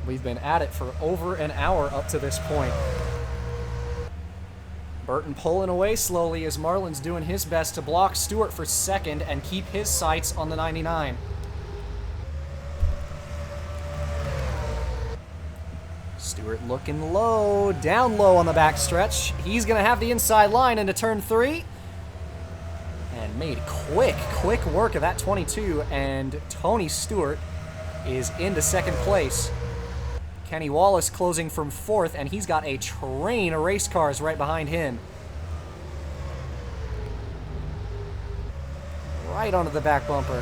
We've been at it for over an hour up to this point. Burton pulling away slowly as Marlin's doing his best to block Stewart for 2nd and keep his sights on the 99. Stewart looking low, down low on the backstretch. He's going to have the inside line into turn 3. And made quick work of that 22. And Tony Stewart is into 2nd place. Kenny Wallace closing from 4th, and he's got a train of race cars right behind him. Right onto the back bumper.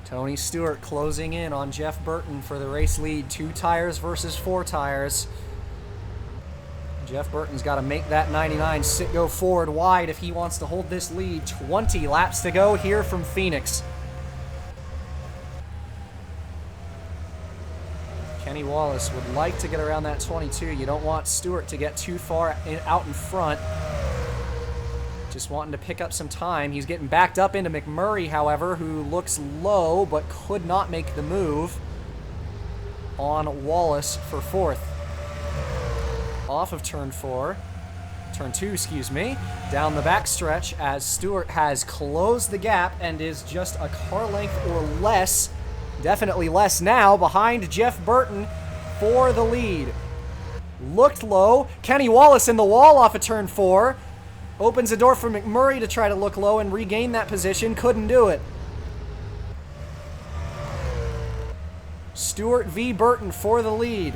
Tony Stewart closing in on Jeff Burton for the race lead. 2 tires versus 4 tires. Jeff Burton's got to make that 99 go forward wide if he wants to hold this lead. 20 laps to go here from Phoenix. Kenny Wallace would like to get around that 22. You don't want Stewart to get too far out in front. Just wanting to pick up some time. He's getting backed up into McMurray, however, who looks low but could not make the move on Wallace for 4th. Off of turn 2, excuse me, down the backstretch as Stewart has closed the gap and is just a car length or less, definitely less now, behind Jeff Burton for the lead. Looked low. Kenny Wallace in the wall off of turn 4. Opens the door for McMurray to try to look low and regain that position. Couldn't do it. Stewart v. Burton for the lead.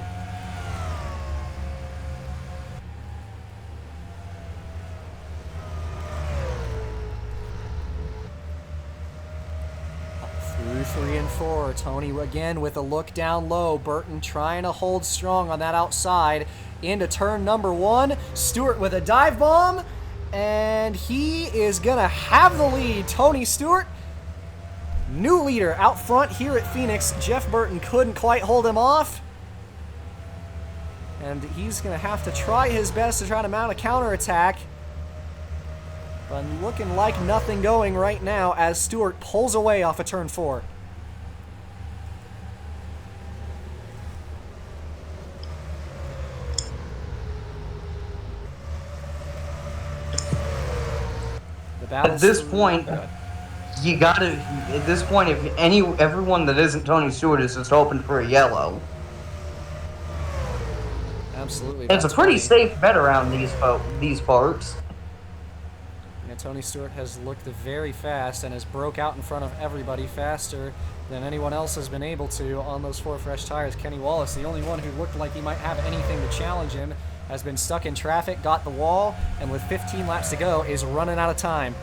Through 3 and 4. Tony again with a look down low. Burton trying to hold strong on that outside. Into turn number 1. Stewart with a dive bomb. And he is going to have the lead. Tony Stewart, new leader out front here at Phoenix. Jeff Burton couldn't quite hold him off. And he's going to have to try his best to try to mount a counterattack. But looking like nothing going right now as Stewart pulls away off of turn 4. At this point, you gotta. At this point, if everyone that isn't Tony Stewart is just hoping for a yellow. Absolutely. It's a pretty safe bet around these parts. Yeah, Tony Stewart has looked very fast and has broke out in front of everybody faster than anyone else has been able to on those 4 fresh tires. Kenny Wallace, the only one who looked like he might have anything to challenge him, has been stuck in traffic, got the wall, and with 15 laps to go is running out of time.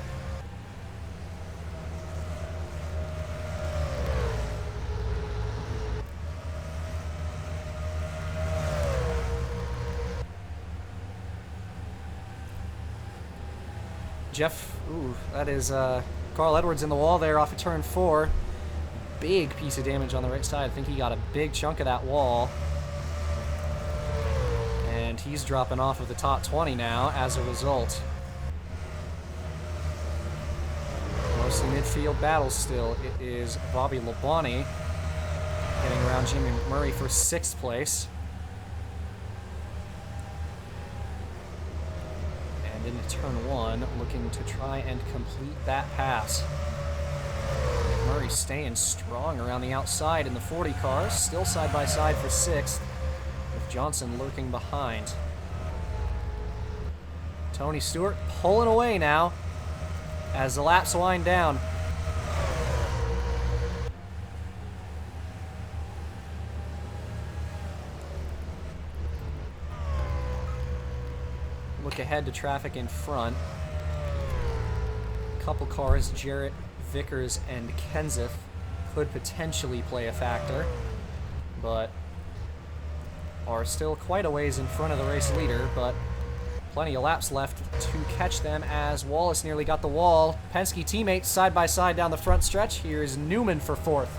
Jeff, ooh, that is Carl Edwards in the wall there off of turn 4. Big piece of damage on the right side. I think he got a big chunk of that wall. And he's dropping off of the top 20 now as a result. Mostly midfield battles still. It is Bobby Labonte getting around Jimmy McMurray for 6th place. And into turn 1, looking to try and complete that pass. McMurray staying strong around the outside in the 40 cars, still side by side for 6th. Johnson lurking behind. Tony Stewart pulling away now as the laps wind down. Look ahead to traffic in front. Couple cars, Jarrett, Vickers, and Kenseth, could potentially play a factor, but are still quite a ways in front of the race leader, but plenty of laps left to catch them as Wallace nearly got the wall. Penske teammates side by side down the front stretch. Here's Newman for 4th.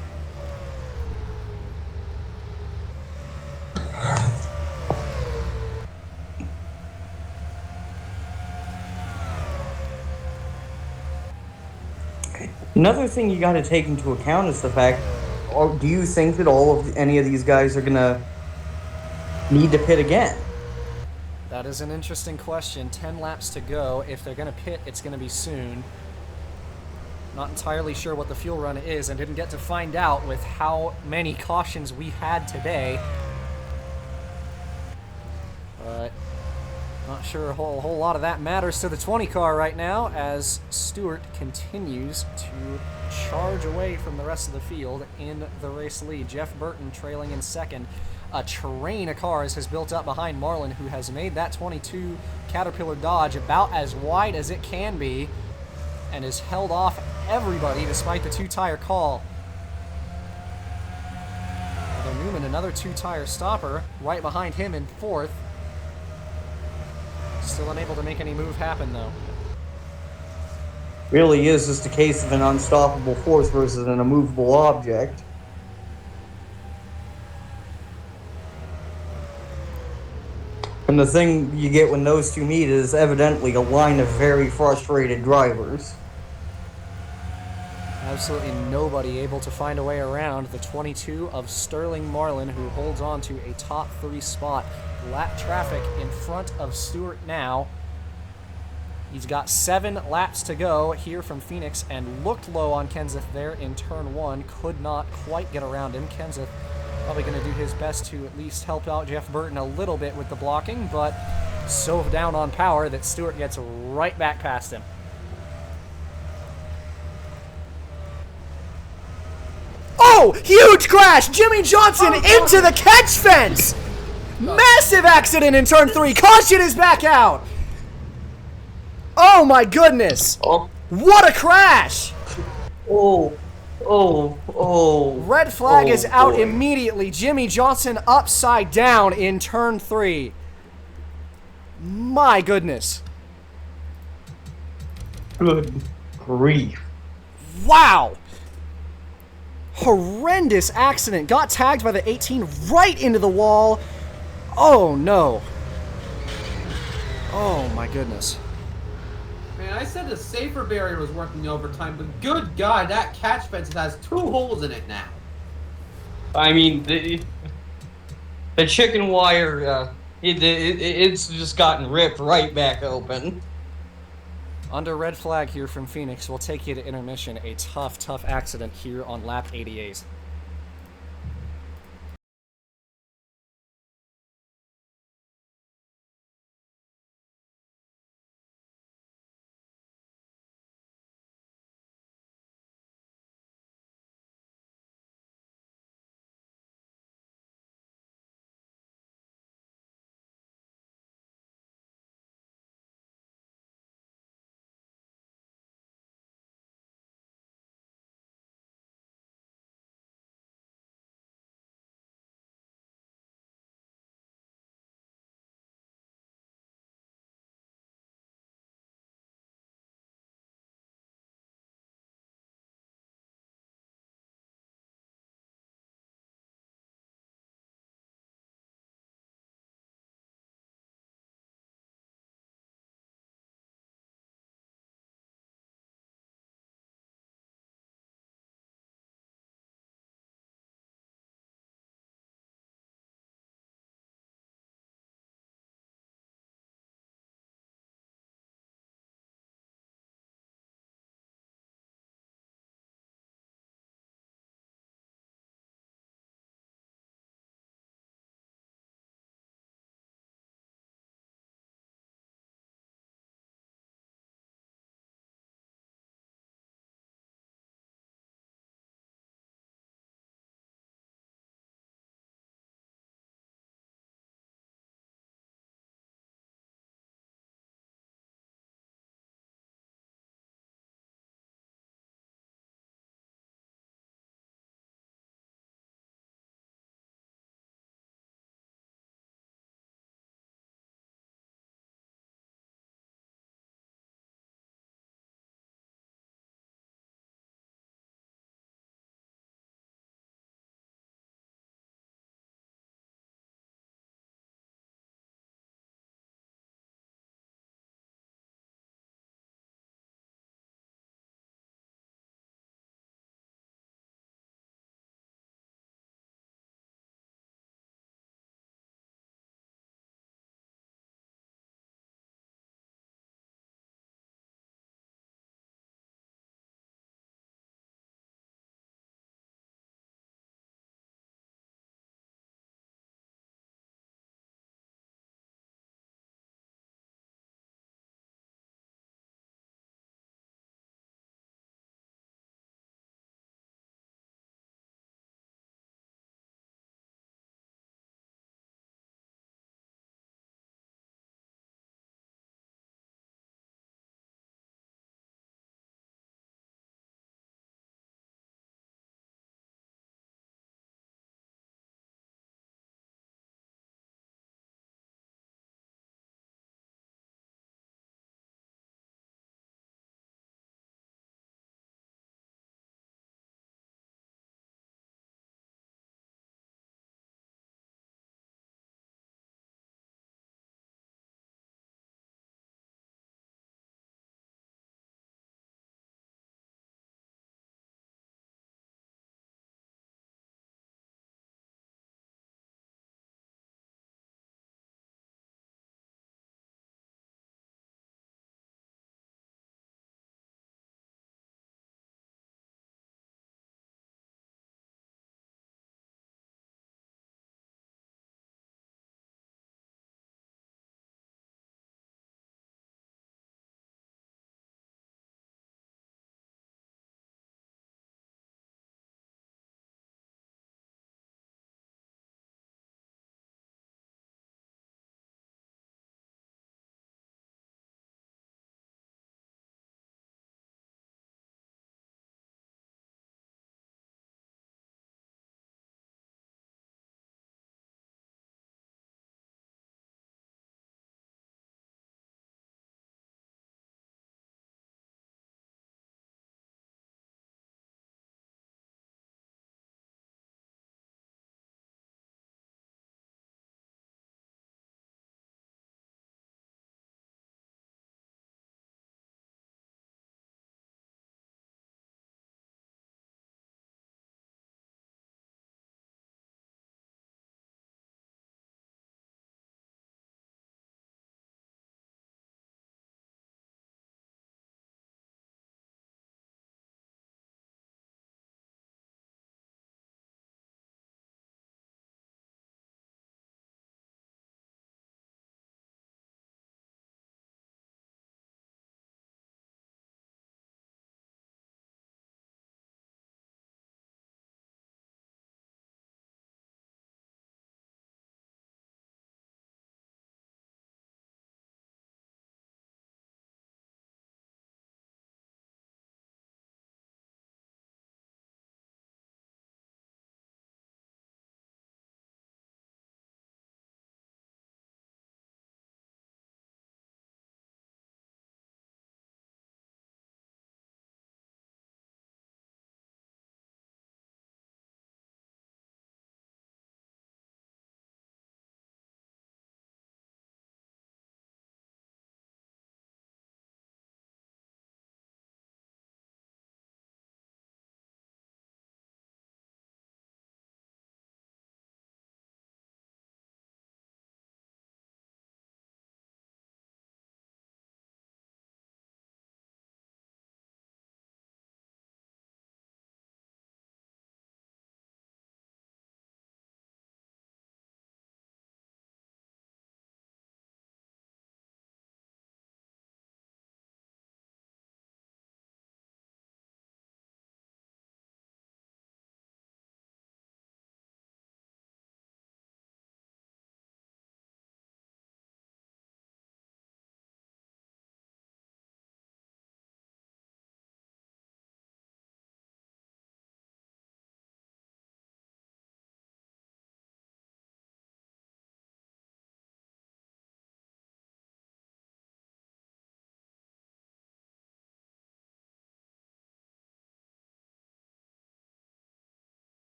Another thing you got to take into account is the fact, or do you think that any of these guys are gonna need to pit again? That is an interesting question. 10 laps to go. If they're going to pit, it's going to be soon. Not entirely sure what the fuel run is, and didn't get to find out with how many cautions we had today. But not sure a whole lot of that matters to the 20 car right now as Stewart continues to charge away from the rest of the field in the race lead. Jeff Burton trailing in 2nd. A train of cars has built up behind Marlin, who has made that 22 Caterpillar Dodge about as wide as it can be and has held off everybody despite the 2-tire call. Although Newman, another 2-tire stopper, right behind him in 4th. Still unable to make any move happen, though. Really is just a case of an unstoppable force versus an immovable object. And the thing you get when those two meet is evidently a line of very frustrated drivers. Absolutely nobody able to find a way around the 22 of Sterling Marlin, who holds on to a top 3 spot. Lap traffic in front of Stewart now. He's got 7 laps to go here from Phoenix and looked low on Kenseth there in turn 1. Could not quite get around him. Kenseth probably going to do his best to at least help out Jeff Burton a little bit with the blocking, but so down on power that Stewart gets right back past him. Oh, huge crash! Jimmy Johnson into the catch fence! Massive accident in turn 3. Caution is back out! Oh my goodness! Oh, What a crash! Oh, oh. Red flag is out boy. immediately. Jimmy Johnson upside down in turn 3. My goodness. Good grief. Wow! Horrendous accident. Got tagged by the 18 right into the wall. Oh no. Oh my goodness. Man, I said the safer barrier was working overtime, but good God, that catch fence has 2 holes in it now. I mean, the chicken wire, it's just gotten ripped right back open. Under red flag here from Phoenix, we'll take you to intermission. A tough accident here on lap 88.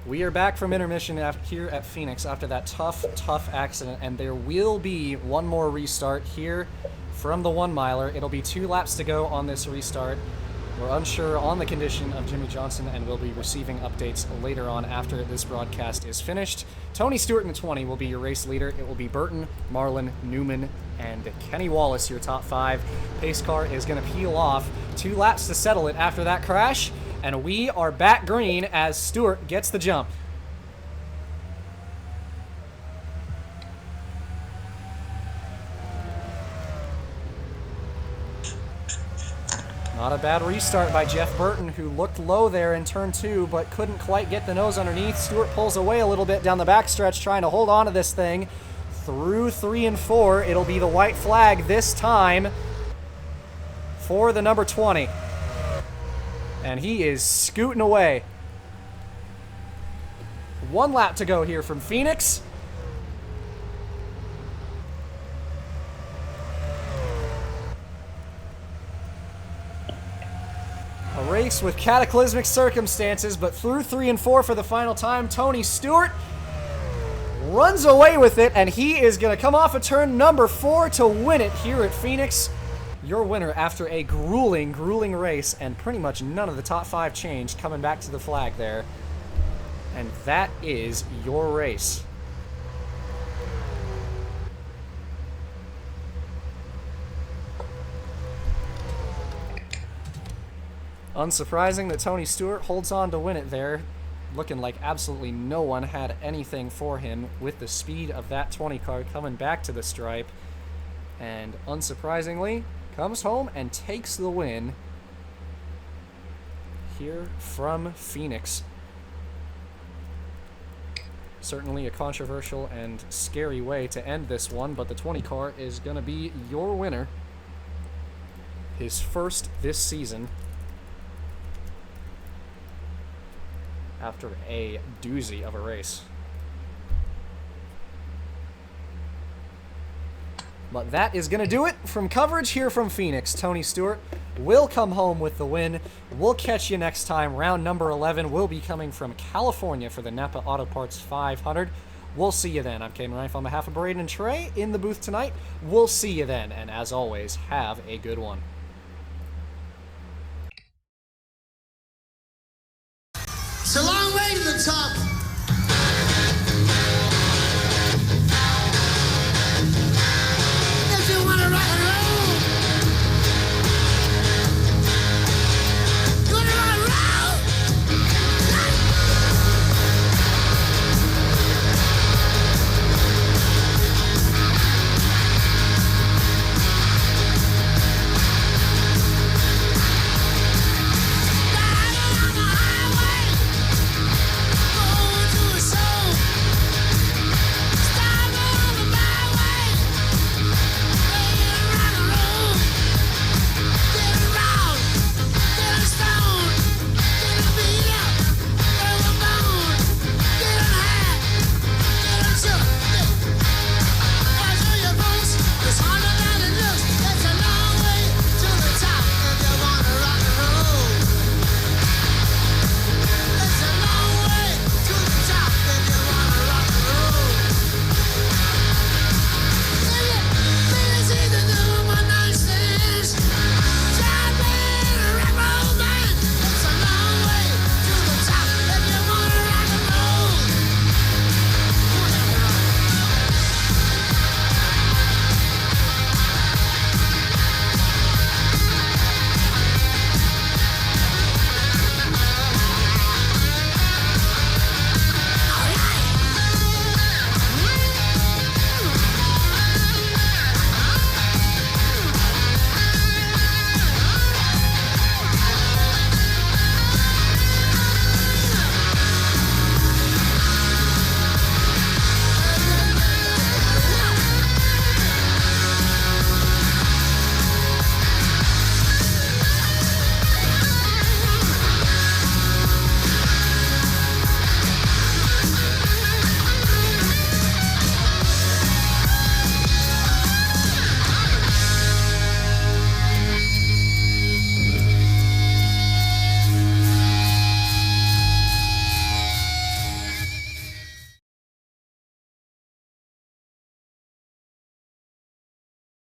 We are back from intermission here at Phoenix after that tough accident, and there will be one more restart here from the 1 miler. It'll be 2 laps to go on this restart. We're unsure on the condition of Jimmy Johnson, and we'll be receiving updates later on after this broadcast is finished. Tony Stewart in the 20 will be your race leader. It will be Burton, Marlin, Newman, and Kenny Wallace, your top 5. Pace car is going to peel off. 2 laps to settle it after that crash. And we are back green as Stewart gets the jump. Not a bad restart by Jeff Burton, who looked low there in turn 2, but couldn't quite get the nose underneath. Stewart pulls away a little bit down the backstretch, trying to hold on to this thing. Through 3 and 4, it'll be the white flag this time for the number 20. And he is scooting away. 1 lap to go here from Phoenix. A race with cataclysmic circumstances, but through 3 and 4 for the final time, Tony Stewart runs away with it, and he is going to come off of turn number 4 to win it here at Phoenix. Your winner after a grueling race, and pretty much none of the top 5 changed, coming back to the flag there. And that is your race. Unsurprising that Tony Stewart holds on to win it there, looking like absolutely no one had anything for him with the speed of that 20 car coming back to the stripe. And unsurprisingly, comes home and takes the win here from Phoenix. Certainly a controversial and scary way to end this one, but the 20 car is going to be your winner. His first this season after a doozy of a race. But that is going to do it from coverage here from Phoenix. Tony Stewart will come home with the win. We'll catch you next time. Round number 11 will be coming from California for the Napa Auto Parts 500. We'll see you then. I'm Caden Reif on behalf of Braden and Trey in the booth tonight. We'll see you then. And as always, have a good one. It's a long way to the top.